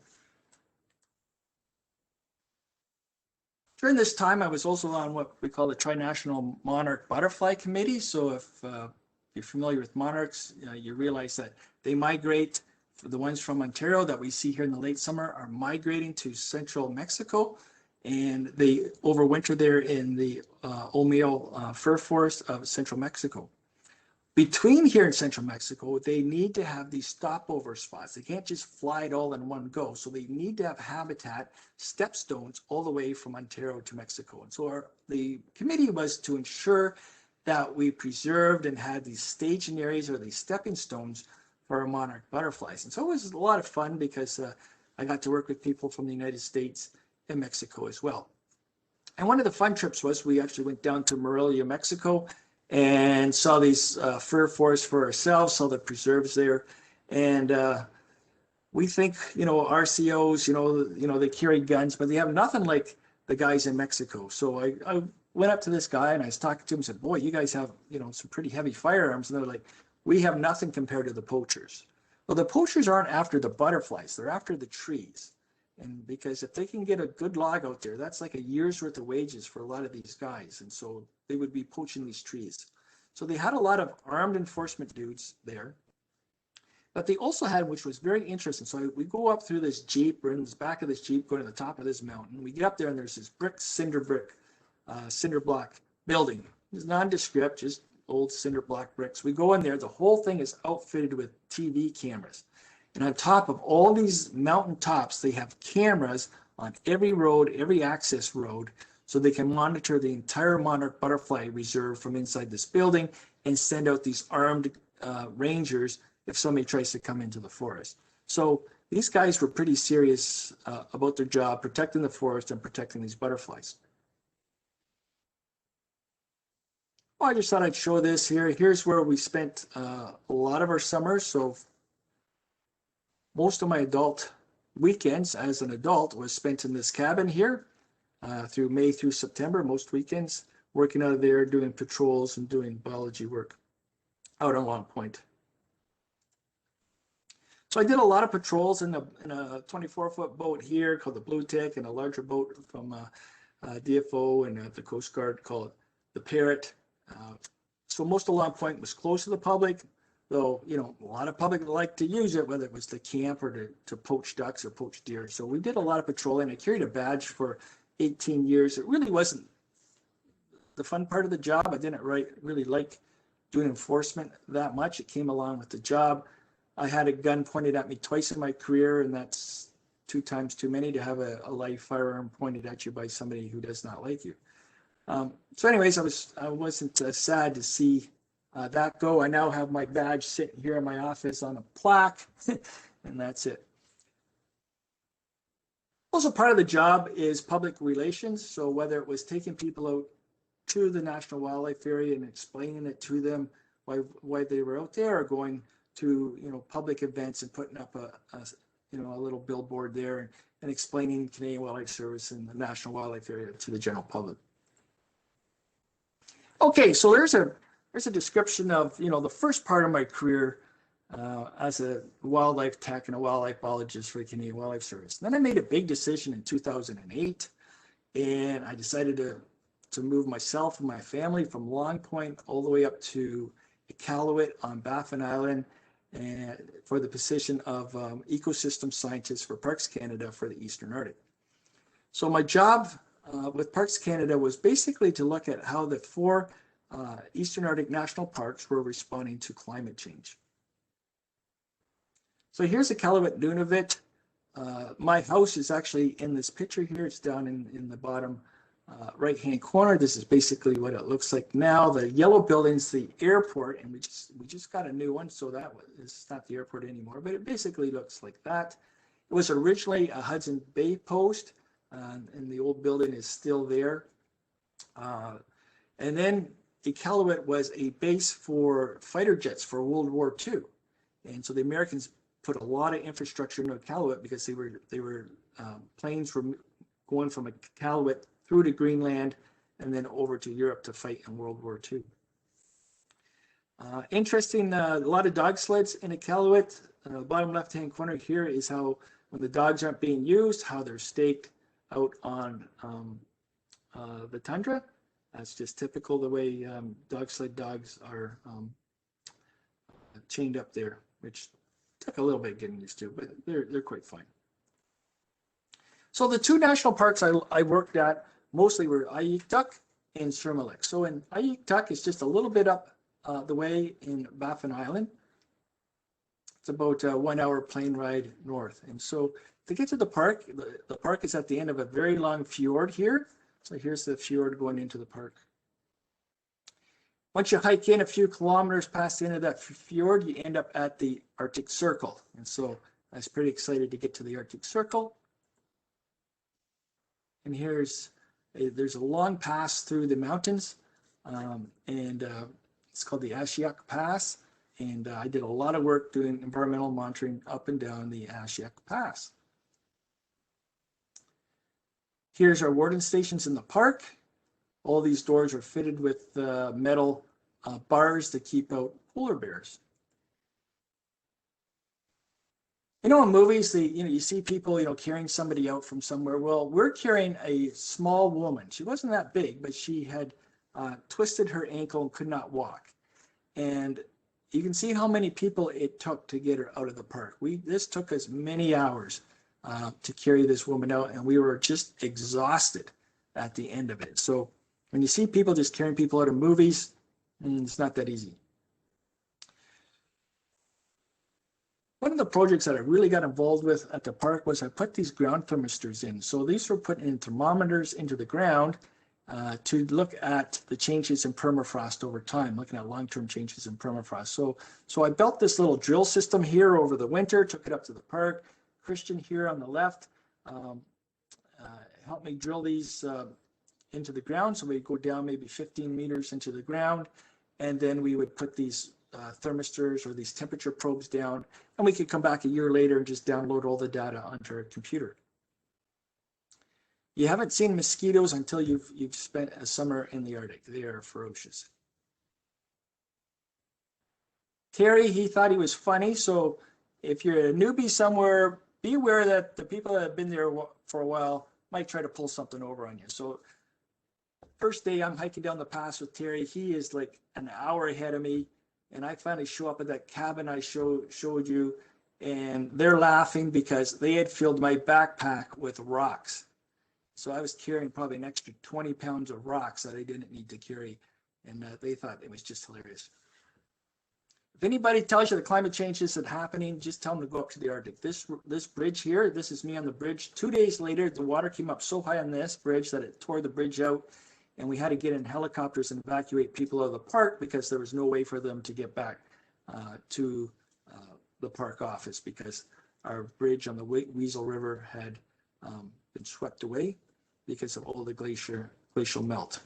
During this time, I was also on what we call the Tri-National Monarch Butterfly Committee. So if you're familiar with monarchs, you realize that they migrate. The ones from Ontario that we see here in the late summer are migrating to central Mexico, and they overwinter there in the Olmeo fir forest of central Mexico. Between here in central Mexico, they need to have these stopover spots. They can't just fly it all in one go. So they need to have habitat, stepstones all the way from Ontario to Mexico. And so the committee was to ensure that we preserved and had these staging areas or these stepping stones for our monarch butterflies. And so it was a lot of fun because I got to work with people from the United States and Mexico as well. And one of the fun trips was we actually went down to Morelia, Mexico, and saw these fir forests for ourselves, saw the preserves there. And we think, RCOs, they carry guns, but they have nothing like the guys in Mexico. So I went up to this guy and I was talking to him and said, boy, you guys have, some pretty heavy firearms. And they're like, we have nothing compared to the poachers. Well, the poachers aren't after the butterflies, they're after the trees. And because if they can get a good log out there, that's like a year's worth of wages for a lot of these guys. And so they would be poaching these trees. So they had a lot of armed enforcement dudes there. But they also had, which was very interesting. So we go up through this Jeep, we're in the back of this Jeep, going to the top of this mountain. We get up there and there's this cinder block building. It's nondescript, just old cinder block bricks. We go in there, the whole thing is outfitted with TV cameras. And on top of all these mountain tops, they have cameras on every road, every access road, so they can monitor the entire monarch butterfly reserve from inside this building and send out these armed rangers if somebody tries to come into the forest. So these guys were pretty serious about their job, protecting the forest and protecting these butterflies. Well, I just thought I'd show this here. Here's where we spent a lot of our summers. So most of my adult weekends as an adult was spent in this cabin here through May through September, most weekends, working out of there, doing patrols and doing biology work out on Long Point. So I did a lot of patrols in a 24-foot boat here called the Blue Tick, and a larger boat from DFO and the Coast Guard called the Parrot. So most of Long Point was close to the public, though, a lot of public like to use it, whether it was to camp or to poach ducks or poach deer. So we did a lot of patrolling. I carried a badge for 18 years. It really wasn't the fun part of the job. I didn't really like doing enforcement that much. It came along with the job. I had a gun pointed at me twice in my career, and that's 2 times too many to have a live firearm pointed at you by somebody who does not like you. So anyways, I wasn't sad to see that go. I now have my badge sitting here in my office on a plaque, and that's it. Also, part of the job is public relations. So whether it was taking people out to the National Wildlife Area and explaining it to them why they were out there, or going to public events and putting up a little billboard there and explaining Canadian Wildlife Service and the National Wildlife Area to the general public. Okay, so there's a description of the first part of my career as a wildlife tech and a wildlife biologist for the Canadian Wildlife Service. And then I made a big decision in 2008, and I decided to move myself and my family from Long Point all the way up to Iqaluit on Baffin Island, and for the position of ecosystem scientist for Parks Canada for the Eastern Arctic. So my job with Parks Canada was basically to look at how the 4 Eastern Arctic national parks were responding to climate change. So here's Iqaluit Nunavut. My house is actually in this picture here. It's down in the bottom right-hand corner. This is basically what it looks like now. The yellow building's the airport, and we just got a new one, so that is not the airport anymore, but it basically looks like that. It was originally a Hudson Bay post, and the old building is still there. And then Iqaluit was a base for fighter jets for World War II. And so the Americans put a lot of infrastructure into Iqaluit because planes were going from Iqaluit through to Greenland and then over to Europe to fight in World War II. Interesting, a lot of dog sleds in Iqaluit. Bottom left-hand corner here is how, when the dogs aren't being used, how they're staked out on the tundra. That's just typical the way dog sled dogs are chained up there, which took a little bit getting used to, but they're quite fine. So the two national parks I worked at mostly were Ayiktuk and Surmullik. So in Ayiktuk, it's just a little bit up the way in Baffin Island. It's about a 1 hour plane ride north. And so to get to the park is at the end of a very long fjord here. So here's the fjord going into the park. Once you hike in a few kilometers past the end of that fjord, you end up at the Arctic Circle. And so I was pretty excited to get to the Arctic Circle. And there's a long pass through the mountains, and it's called the Ashiok Pass. And I did a lot of work doing environmental monitoring up and down the Ashiok Pass. Here's our warden stations in the park. All these doors are fitted with metal bars to keep out polar bears. In movies, you see people, carrying somebody out from somewhere. Well, we're carrying a small woman. She wasn't that big, but she had twisted her ankle and could not walk. And you can see how many people it took to get her out of the park. This took us many hours to carry this woman out, and we were just exhausted at the end of it. So when you see people just carrying people out of movies, it's not that easy. One of the projects that I really got involved with at the park was I put these ground thermistors in. So these were putting in thermometers into the ground to look at the changes in permafrost over time, looking at long-term changes in permafrost. So I built this little drill system here over the winter, took it up to the park. Christian here on the left helped me drill these into the ground. So we go down maybe 15 meters into the ground, and then we would put these thermistors or these temperature probes down, and we could come back a year later and just download all the data onto our computer. You haven't seen mosquitoes until you've spent a summer in the Arctic. They are ferocious. Terry, he thought he was funny. So if you're a newbie somewhere, be aware that the people that have been there for a while might try to pull something over on you. So first day I'm hiking down the pass with Terry. He is like an hour ahead of me. And I finally show up at that cabin I showed you, and they're laughing because they had filled my backpack with rocks. So I was carrying probably an extra 20 pounds of rocks that I didn't need to carry, and they thought it was just hilarious. If anybody tells you the climate change isn't happening, just tell them to go up to the Arctic. This bridge here, this is me on the bridge. 2 days later, the water came up so high on this bridge that it tore the bridge out. And we had to get in helicopters and evacuate people out of the park because there was no way for them to get back to the park office because our bridge on the Weasel River had been swept away because of all the glacial melt.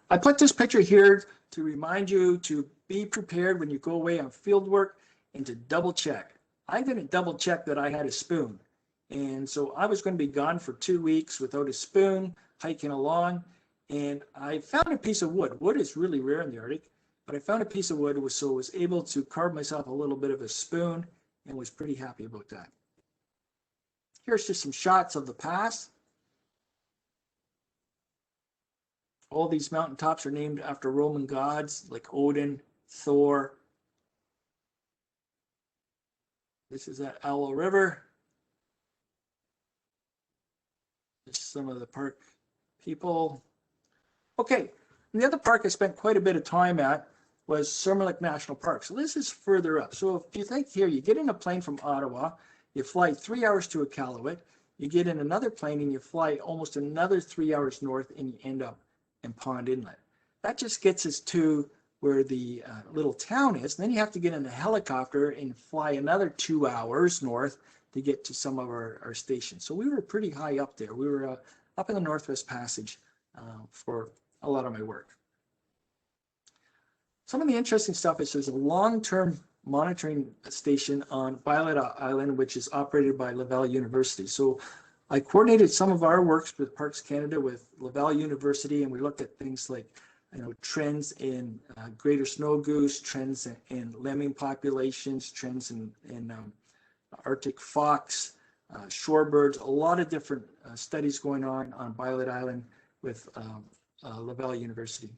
I put this picture here to remind you to be prepared when you go away on field work and to double check. I didn't double check that I had a spoon. And so I was going to be gone for 2 weeks without a spoon, hiking along, and I found a piece of wood. Wood is really rare in the Arctic, but I found a piece of wood, so I was able to carve myself a little bit of a spoon and was pretty happy about that. Here's just some shots of the pass. All these mountaintops are named after Roman gods like Odin, Thor. This is at Owl River. Just some of the park people. Okay, and the other park I spent quite a bit of time at was Surmullik National Park. So this is further up. So if you think here, you get in a plane from Ottawa, you fly 3 hours to Iqaluit, you get in another plane and you fly almost another 3 hours north and you end up in Pond Inlet. That just gets us to where the little town is. And then you have to get in a helicopter and fly another 2 hours north to get to some of our stations. So we were pretty high up there. We were up in the Northwest Passage for a lot of my work. Some of the interesting stuff is there's a long-term monitoring station on Violet Island, which is operated by Laval University. So I coordinated some of our works with Parks Canada with Laval University, and we looked at things like trends in greater snow goose, trends in lemming populations, trends in Arctic fox, shorebirds, a lot of different studies going on Violet Island with Laval University.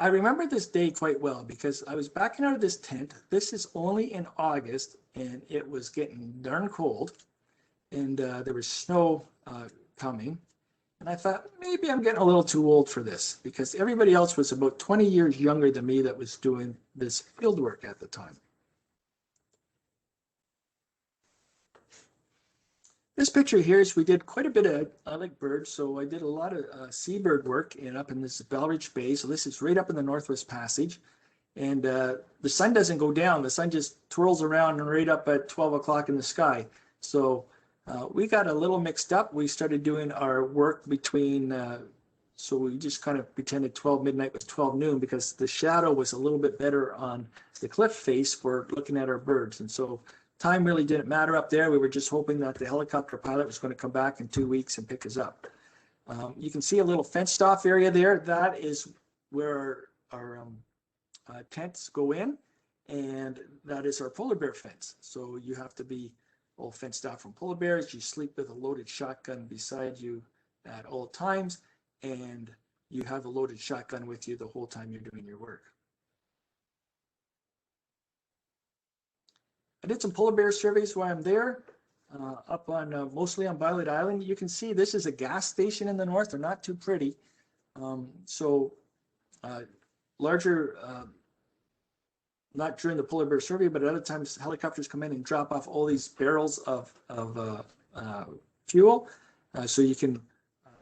I remember this day quite well because I was backing out of this tent. This is only in August and it was getting darn cold, and there was snow coming. And I thought maybe I'm getting a little too old for this because everybody else was about 20 years younger than me that was doing this field work at the time. This picture here is we did quite a bit of, I like birds, so I did a lot of seabird work up in this Bellridge Bay. So this is right up in the Northwest Passage. And the sun doesn't go down. The sun just twirls around and right up at 12 o'clock in the sky. So we got a little mixed up. We started doing our work between, so we just kind of pretended 12 midnight was 12 noon because the shadow was a little bit better on the cliff face for looking at our birds. And so time really didn't matter up there. We were just hoping that the helicopter pilot was going to come back in 2 weeks and pick us up. You can see a little fenced off area there. That is where our tents go in, and that is our polar bear fence. So you have to be all fenced off from polar bears. You sleep with a loaded shotgun beside you at all times, and you have a loaded shotgun with you the whole time you're doing your work. I did some polar bear surveys while I'm there, up on mostly on Violet Island. You can see this is a gas station in the north. They're not too pretty. Larger, not during the polar bear survey, but at other times helicopters come in and drop off all these barrels of fuel, so you can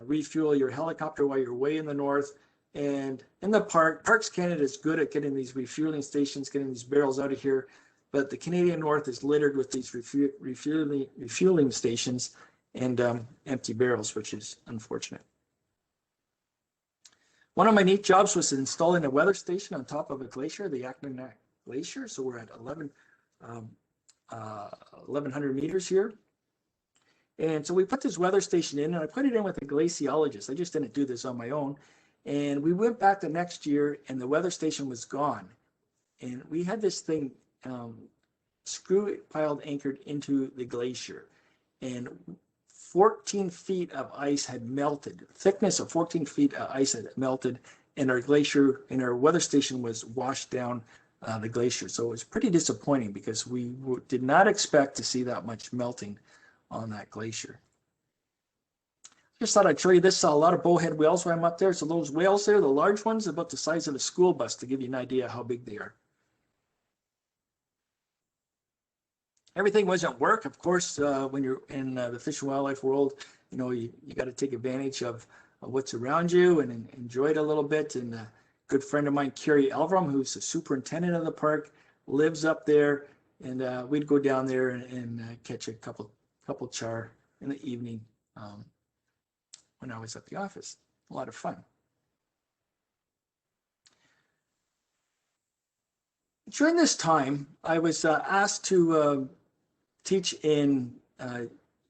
refuel your helicopter while you're way in the north. And in the Parks Canada is good at getting these refueling stations, getting these barrels out of here. But the Canadian North is littered with these refueling stations and empty barrels, which is unfortunate. One of my neat jobs was installing a weather station on top of a glacier, the Akanac Glacier. So we're at 1,100 meters here. And so we put this weather station in, and I put it in with a glaciologist. I just didn't do this on my own. And we went back the next year, and the weather station was gone. And we had this thing screw piled anchored into the glacier, and 14 feet of ice had melted. Thickness of 14 feet of ice had melted, and our glacier and our weather station was washed down the glacier. So it was pretty disappointing because we did not expect to see that much melting on that glacier. Just thought I'd show you this. Saw a lot of bowhead whales when I'm up there. So those whales there, the large ones, about the size of a school bus, to give you an idea how big they are. Everything wasn't work, of course. When you're in the fish and wildlife world, you know, you got to take advantage of what's around you and enjoy it a little bit. And a good friend of mine, Kerry Elverum, who's the superintendent of the park, lives up there. And we'd go down there and catch a couple char in the evening when I was at the office. A lot of fun. During this time, I was asked to teach in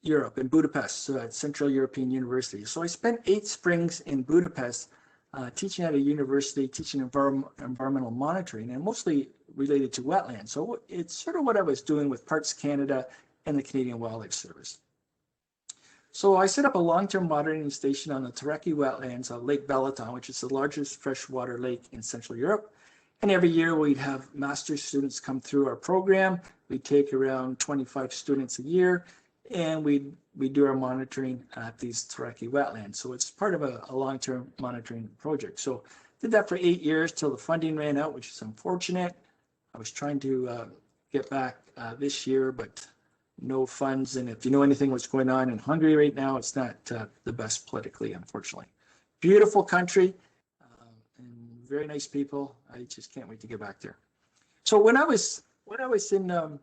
Europe, in Budapest, so at Central European University. So I spent 8 springs in Budapest teaching at a university, teaching environmental monitoring, and mostly related to wetlands. So it's sort of what I was doing with Parks Canada and the Canadian Wildlife Service. So I set up a long-term monitoring station on the Tureki wetlands of Lake Balaton, which is the largest freshwater lake in Central Europe. And every year we'd have master's students come through our program. We take around 25 students a year, and we do our monitoring at these Tureki wetlands. So it's part of a long-term monitoring project. So did that for 8 years till the funding ran out, which is unfortunate. I was trying to get back this year, but no funds. And if you know anything what's going on in Hungary right now, it's not the best politically, unfortunately. Beautiful country. Very nice people. I just can't wait to get back there. So when I was in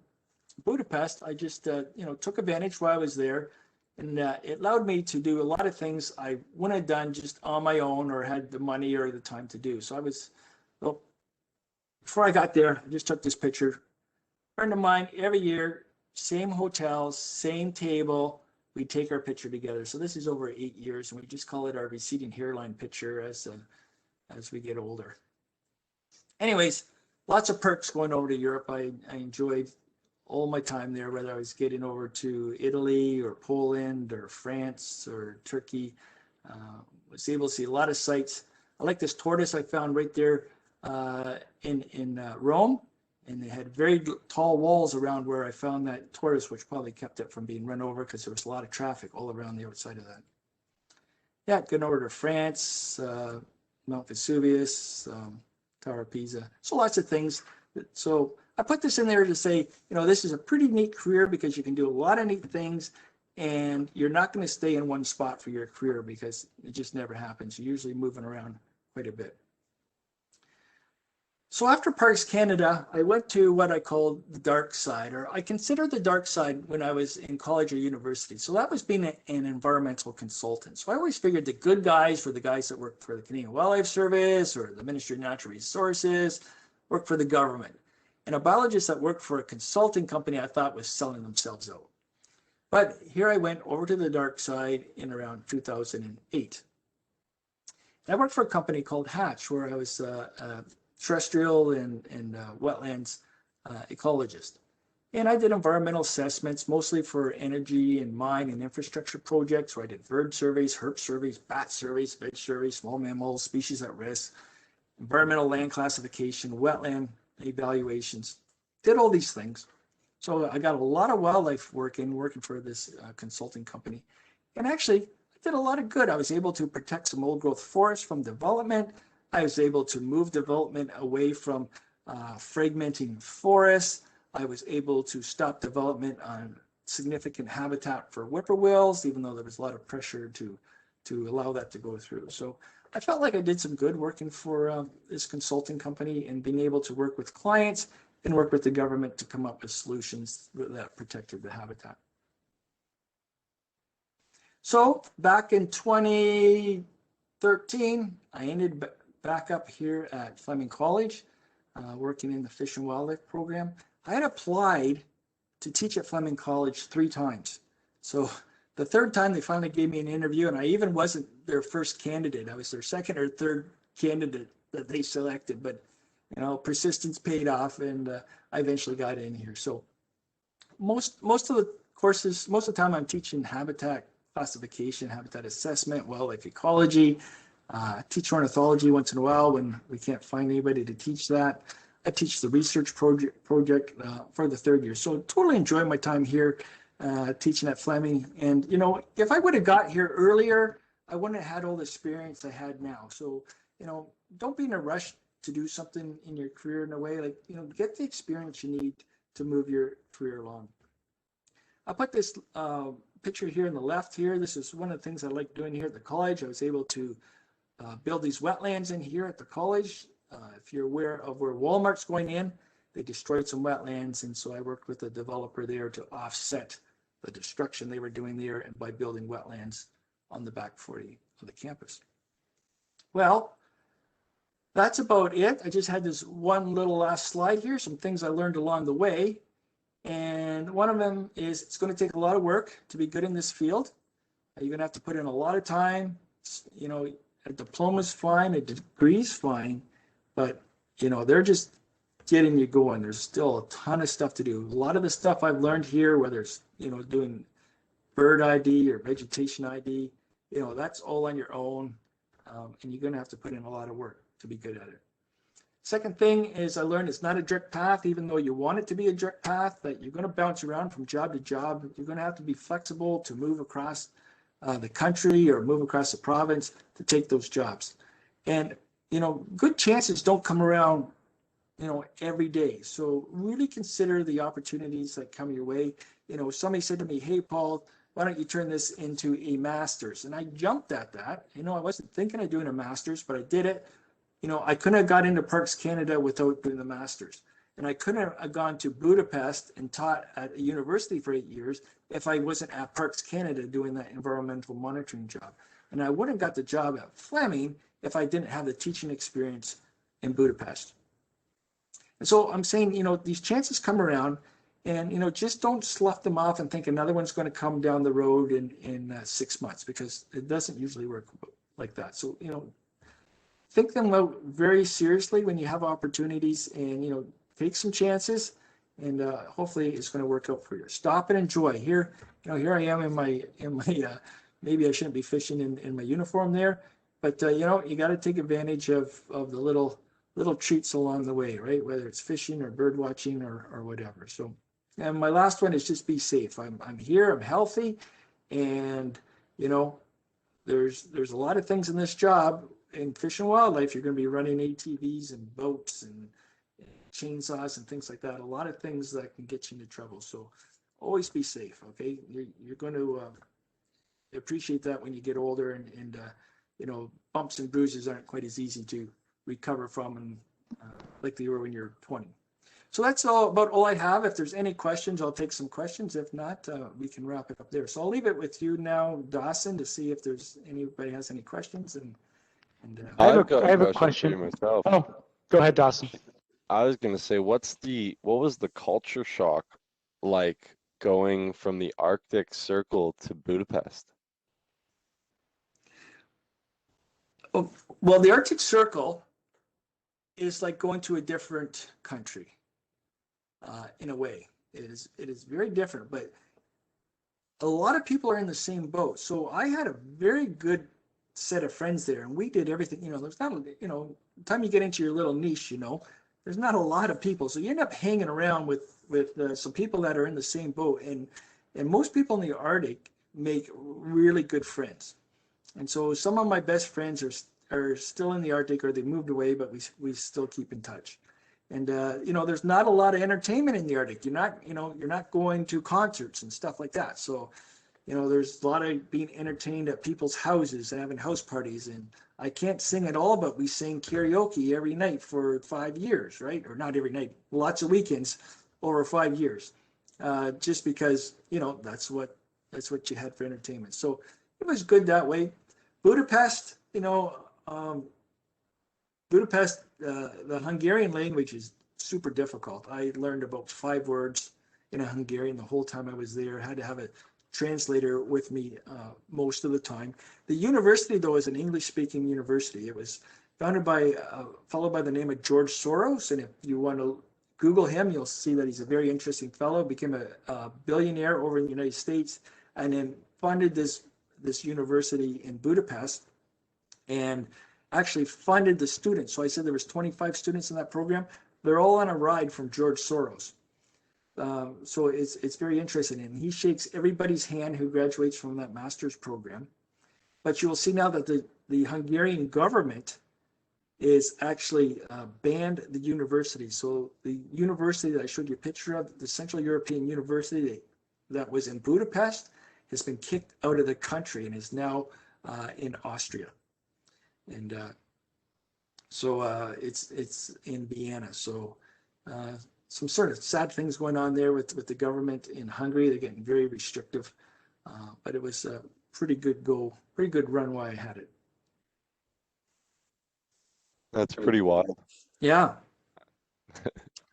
Budapest, I just took advantage while I was there, and it allowed me to do a lot of things I wouldn't have done just on my own or had the money or the time to do. So before I got there, I just took this picture. A friend of mine, every year, same hotels, same table, we take our picture together. So this is over 8 years, and we just call it our receding hairline picture as we get older. Anyways, lots of perks going over to Europe. I enjoyed all my time there, whether I was getting over to Italy or Poland or France or Turkey. Was able to see a lot of sites. I like this tortoise I found right there in Rome, and they had very tall walls around where I found that tortoise, which probably kept it from being run over because there was a lot of traffic all around the outside of that. Yeah, going over to France, Mount Vesuvius, Tower of Pisa, so lots of things. So I put this in there to say, this is a pretty neat career because you can do a lot of neat things, and you're not going to stay in one spot for your career because it just never happens. You're usually moving around quite a bit. So after Parks Canada, I went to what I called the dark side, or I considered the dark side when I was in college or university. So that was being an environmental consultant. So I always figured the good guys were the guys that worked for the Canadian Wildlife Service or the Ministry of Natural Resources, worked for the government. And a biologist that worked for a consulting company I thought was selling themselves out. But here I went over to the dark side in around 2008. And I worked for a company called Hatch, where I was terrestrial and wetlands ecologist. And I did environmental assessments, mostly for energy and mine and infrastructure projects, where I did bird surveys, herp surveys, bat surveys, veg surveys, small mammals, species at risk, environmental land classification, wetland evaluations, did all these things. So I got a lot of wildlife working for this consulting company. And actually, I did a lot of good. I was able to protect some old growth forests from development. I was able to move development away from fragmenting forests. I was able to stop development on significant habitat for whippoorwills, even though there was a lot of pressure to allow that to go through. So I felt like I did some good working for this consulting company and being able to work with clients and work with the government to come up with solutions that protected the habitat. So back in 2013, I ended back up here at Fleming College, working in the Fish and Wildlife program. I had applied to teach at Fleming College 3 times. So the third time they finally gave me an interview, and I even wasn't their first candidate. I was their second or third candidate that they selected, but persistence paid off, and I eventually got in here. So most of the courses, most of the time I'm teaching habitat classification, habitat assessment, wildlife ecology, teach ornithology once in a while when we can't find anybody to teach that. I teach the research project for the 3rd year. So totally enjoy my time here teaching at Fleming. And, if I would have got here earlier, I wouldn't have had all the experience I had now. So, don't be in a rush to do something in your career in a way, like, get the experience you need to move your career along. I put this picture here on the left here. This is one of the things I like doing here at the college. I was able to build these wetlands in here at the college. If you're aware of where Walmart's going in, they destroyed some wetlands, and so I worked with a developer there to offset the destruction they were doing there, and by building wetlands on the back 40 of the campus. Well, that's about it. I just had this one little last slide here, some things I learned along the way. And one of them is it's going to take a lot of work to be good in this field. You're going to have to put in a lot of time. A diploma's fine, a degree's fine, but they're just getting you going. There's still a ton of stuff to do. A lot of the stuff I've learned here, whether it's doing bird ID or vegetation ID, that's all on your own, and you're going to have to put in a lot of work to be good at it. Second thing is I learned it's not a direct path, even though you want it to be a direct path, that you're going to bounce around from job to job. You're going to have to be flexible to move across the country or move across the province to take those jobs. And, good chances don't come around, every day. So really consider the opportunities that come your way. Somebody said to me, hey, Paul, why don't you turn this into a master's? And I jumped at that. I wasn't thinking of doing a master's, but I did it. I couldn't have got into Parks Canada without doing the master's. And I couldn't have gone to Budapest and taught at a university for 8 years if I wasn't at Parks Canada doing that environmental monitoring job. And I wouldn't have got the job at Fleming if I didn't have the teaching experience in Budapest. And so I'm saying, these chances come around, and, just don't slough them off and think another one's going to come down the road in 6 months, because it doesn't usually work like that. So, think them out very seriously when you have opportunities, and, take some chances, and hopefully it's going to work out for you. Stop and enjoy. Here I am in my maybe I shouldn't be fishing in my uniform there, but you got to take advantage of the little little treats along the way, right? Whether it's fishing or bird watching or whatever. So, and my last one is just be safe. I'm here, I'm healthy, and you know, there's a lot of things in this job in fish and wildlife. You're going to be running ATVs and boats and chainsaws and things like that. A lot of things that can get you into trouble. So always be safe. Okay, you're going to appreciate that when you get older, and you know, bumps and bruises aren't quite as easy to recover from and like they were when you're 20. So that's about all I have. If there's any questions, I'll take some questions. If not, we can wrap it up there. So I'll leave it with you now, Dawson, to see if there's anybody has any questions. And I've got I have a a question for you myself. Oh, go ahead, Dawson. I was gonna say, what was the culture shock like going from the Arctic Circle to Budapest? well, the Arctic Circle is like going to a different country. In a way, it is very different, but a lot of people are in the same boat. So I had a very good set of friends there, and we did everything. You know, there's not, you know, the time you get into your little niche, you know, there's not a lot of people, so you end up hanging around with some people that are in the same boat, and most people in the Arctic make really good friends. And so some of my best friends are still in the Arctic, or they moved away, but we still keep in touch. And you know, there's not a lot of entertainment in the Arctic. You're not going to concerts and stuff like that. So, you know, there's a lot of being entertained at people's houses and having house parties. And I can't sing at all, but we sang karaoke every night for 5 years, right? Or not every night, lots of weekends over 5 years, just because, you know, that's what you had for entertainment. So it was good that way. Budapest, you know, Budapest, the Hungarian language is super difficult. I learned about 5 words in a Hungarian the whole time I was there. I had to have a translator with me most of the time. The university, though, is an English-speaking university. It was founded by a fellow by the name of George Soros, and if you want to Google him, you'll see that he's a very interesting fellow. Became a billionaire over in the United States, and then funded this university in Budapest, and actually funded the students. So I said there was 25 students in that program. They're all on a ride from George Soros. So it's very interesting, and he shakes everybody's hand who graduates from that master's program. But you will see now that the Hungarian government is actually banned the university. So the university that I showed you a picture of, the Central European University that was in Budapest, has been kicked out of the country and is now in Austria. And so it's in Vienna. So some sort of sad things going on there with the government in Hungary. They're getting very restrictive, but it was a pretty good run while I had it. That's pretty wild. Yeah.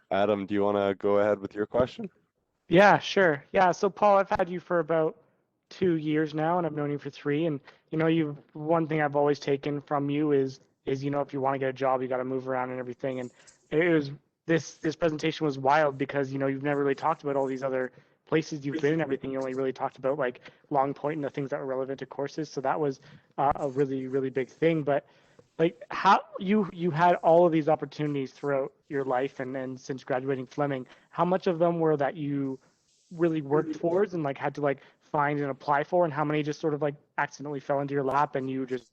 Adam, do you want to go ahead with your question? Yeah, sure. Yeah, so Paul, I've had you for about 2 years now, and I've known you for 3. And you know, one thing I've always taken from you is you know, if you want to get a job, you got to move around and everything. And it was this presentation was wild because, you know, you've never really talked about all these other places you've been and everything. You only really talked about like Long Point and the things that were relevant to courses. So that was a really, really big thing. But like, how you had all of these opportunities throughout your life, and then since graduating Fleming, how much of them were that you really worked towards and like had to like find and apply for, and how many just sort of like accidentally fell into your lap and you just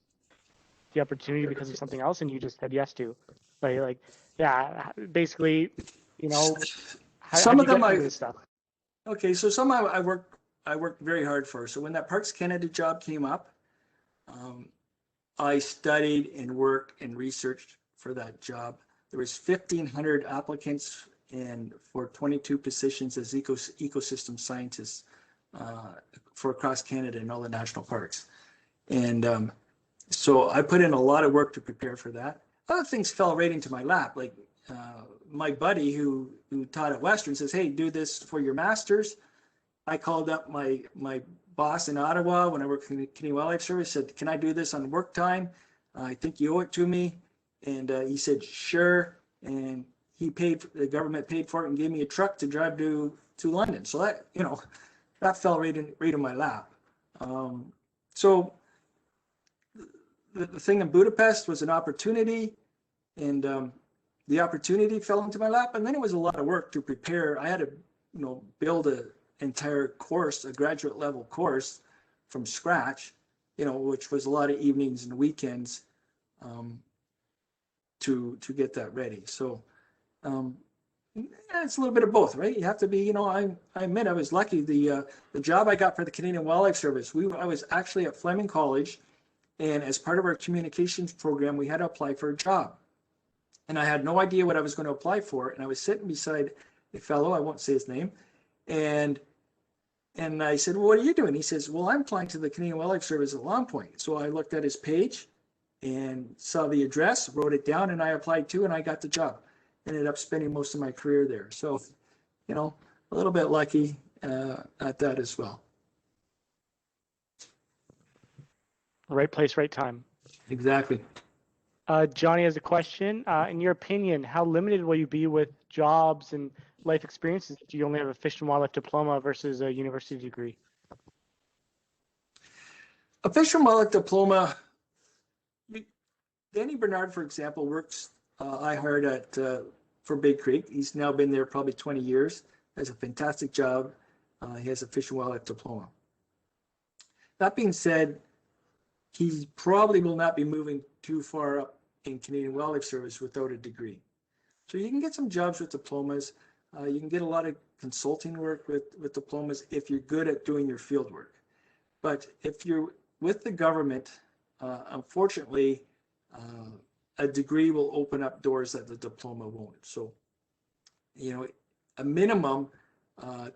the opportunity because of something else and you just said yes to? Like yeah, basically, you know, some of them this stuff. Okay, so some I worked very hard for. So when that Parks Canada job came up, I studied and worked and researched for that job. There was 1,500 applicants and for 22 positions as ecosystem scientists for across Canada and all the national parks. And so I put in a lot of work to prepare for that. Other things fell right into my lap, like my buddy who taught at Western says, hey, do this for your master's. I called up my boss in Ottawa when I worked in the Canadian Wildlife Service, said, can I do this on work time? I think you owe it to me. And he said, sure. And the government paid for it and gave me a truck to drive to London. So that, you know, that fell right in my lap. So the thing in Budapest was an opportunity, and the opportunity fell into my lap, and then it was a lot of work to prepare. I had to, build an entire course, a graduate level course from scratch, which was a lot of evenings and weekends to get that ready. So it's a little bit of both, right? You have to be, I admit I was lucky. The job I got for the Canadian Wildlife Service, I was actually at Fleming College, and as part of our communications program, we had to apply for a job. And I had no idea what I was going to apply for. And I was sitting beside a fellow, I won't say his name, and I said, well, what are you doing? He says, well, I'm applying to the Canadian Wildlife Service at Long Point. So I looked at his page and saw the address, wrote it down, and I applied too, and I got the job. Ended up spending most of my career there. So, a little bit lucky at that as well. Right place, right time. Exactly. Johnny has a question. In your opinion, how limited will you be with jobs and life experiences if you only have a Fish and Wildlife diploma versus a university degree? A Fish and Wildlife diploma, Danny Bernard, for example, works, I hired for Big Creek. He's now been there probably 20 years, has a fantastic job. He has a Fish and Wildlife diploma. That being said, he probably will not be moving too far up in Canadian Wildlife Service without a degree. So you can get some jobs with diplomas. You can get a lot of consulting work with diplomas if you're good at doing your field work. But if you're with the government, unfortunately, a degree will open up doors that the diploma won't. So, a minimum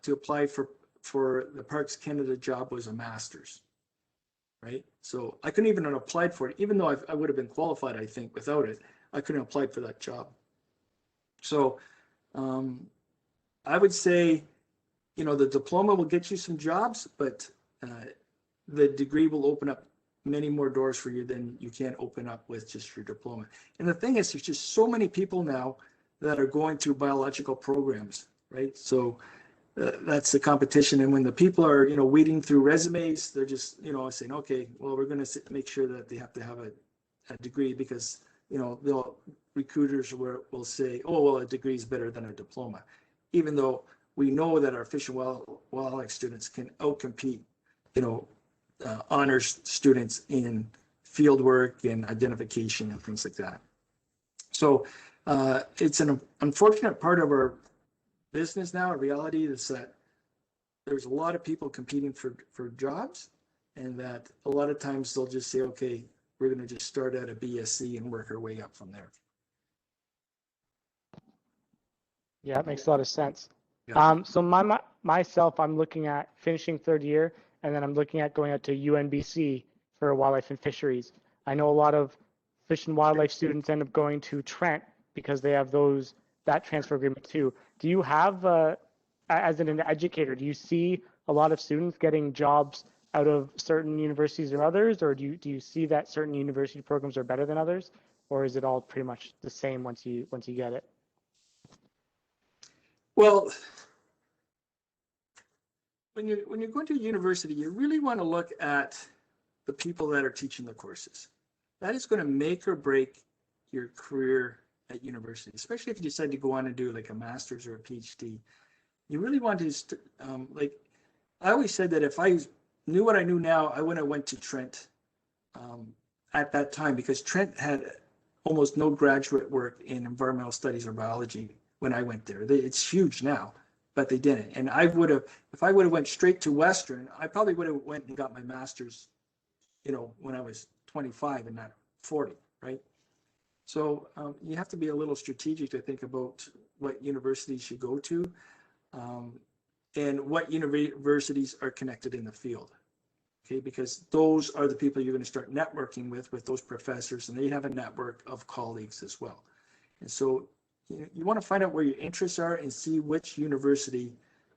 to apply for the Parks Canada job was a master's, right? So I couldn't even have applied for it, even though I would have been qualified, I think, without it. I couldn't apply for that job. So I would say, the diploma will get you some jobs, but the degree will open up many more doors for you than you can open up with just your diploma. And the thing is, there's just so many people now that are going through biological programs, right? So that's the competition. And when the people are, weeding through resumes, they're just, saying, okay, well, we're going to make sure that they have to have a degree because, recruiters will say, oh, well, a degree is better than a diploma, even though we know that our Fish and Wildlife students can outcompete, honors students in field work and identification and things like that. So it's an unfortunate part of our business now. A reality is that there's a lot of people competing for jobs, and that a lot of times they'll just say, okay, we're going to just start at a BSc and work our way up from there. Yeah, it makes a lot of sense. Yeah. So myself, I'm looking at finishing third year, and then I'm looking at going out to UNBC for wildlife and fisheries. I know a lot of Fish and Wildlife students end up going to Trent because they have that transfer agreement too. Do you have, as an educator, do you see a lot of students getting jobs out of certain universities or others, or do you see that certain university programs are better than others, or is it all pretty much the same once you get it? Well, when you're going to a university, you really want to look at the people that are teaching the courses. That is going to make or break your career at university, especially if you decide to go on and do like a master's or a PhD. You really want to, I always said that if I knew what I knew now, I wouldn't have went to Trent at that time, because Trent had almost no graduate work in environmental studies or biology when I went there. It's huge now, but they didn't. And if I would have went straight to Western, I probably would have went and got my master's, when I was 25 and not 40, right? So you have to be a little strategic to think about what universities you go to, and what universities are connected in the field. Okay, because those are the people you're going to start networking with those professors, and they have a network of colleagues as well. And so you want to find out where your interests are and see which university,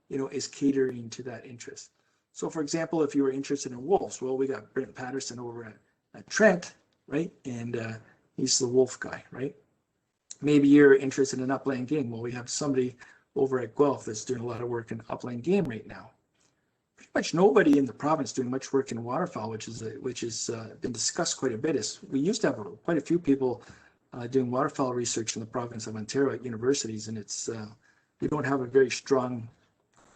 is catering to that interest. So for example, if you were interested in wolves, well, we got Brent Patterson over at Trent, right? And he's the wolf guy, right? Maybe you're interested in upland game. Well, we have somebody over at Guelph that's doing a lot of work in upland game right now. Pretty much nobody in the province doing much work in waterfowl, which has been discussed quite a bit. We used to have quite a few people doing waterfowl research in the province of Ontario at universities, and it's we don't have a very strong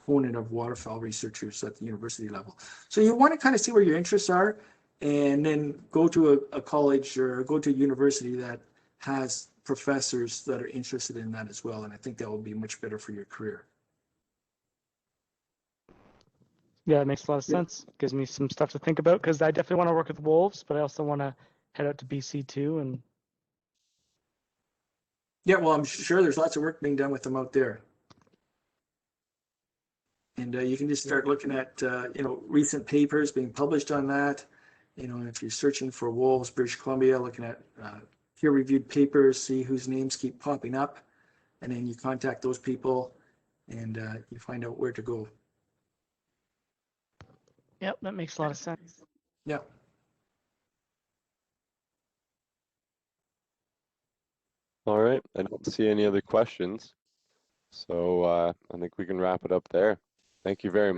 component of waterfowl researchers at the university level. So you want to kind of see where your interests are, and then go to a college or go to a university that has professors that are interested in that as well. And I think that will be much better for your career. Yeah, it makes a lot of Yeah. sense. Gives me some stuff to think about because I definitely want to work with wolves, but I also want to head out to BC too. And Yeah, well, I'm sure there's lots of work being done with them out there. And you can just start looking at, recent papers being published on that. If you're searching for wolves, British Columbia, looking at peer-reviewed papers, see whose names keep popping up, and then you contact those people and you find out where to go. yep, that makes a lot of sense. Yeah. All right, I don't see any other questions. So I think we can wrap it up there. Thank you very much.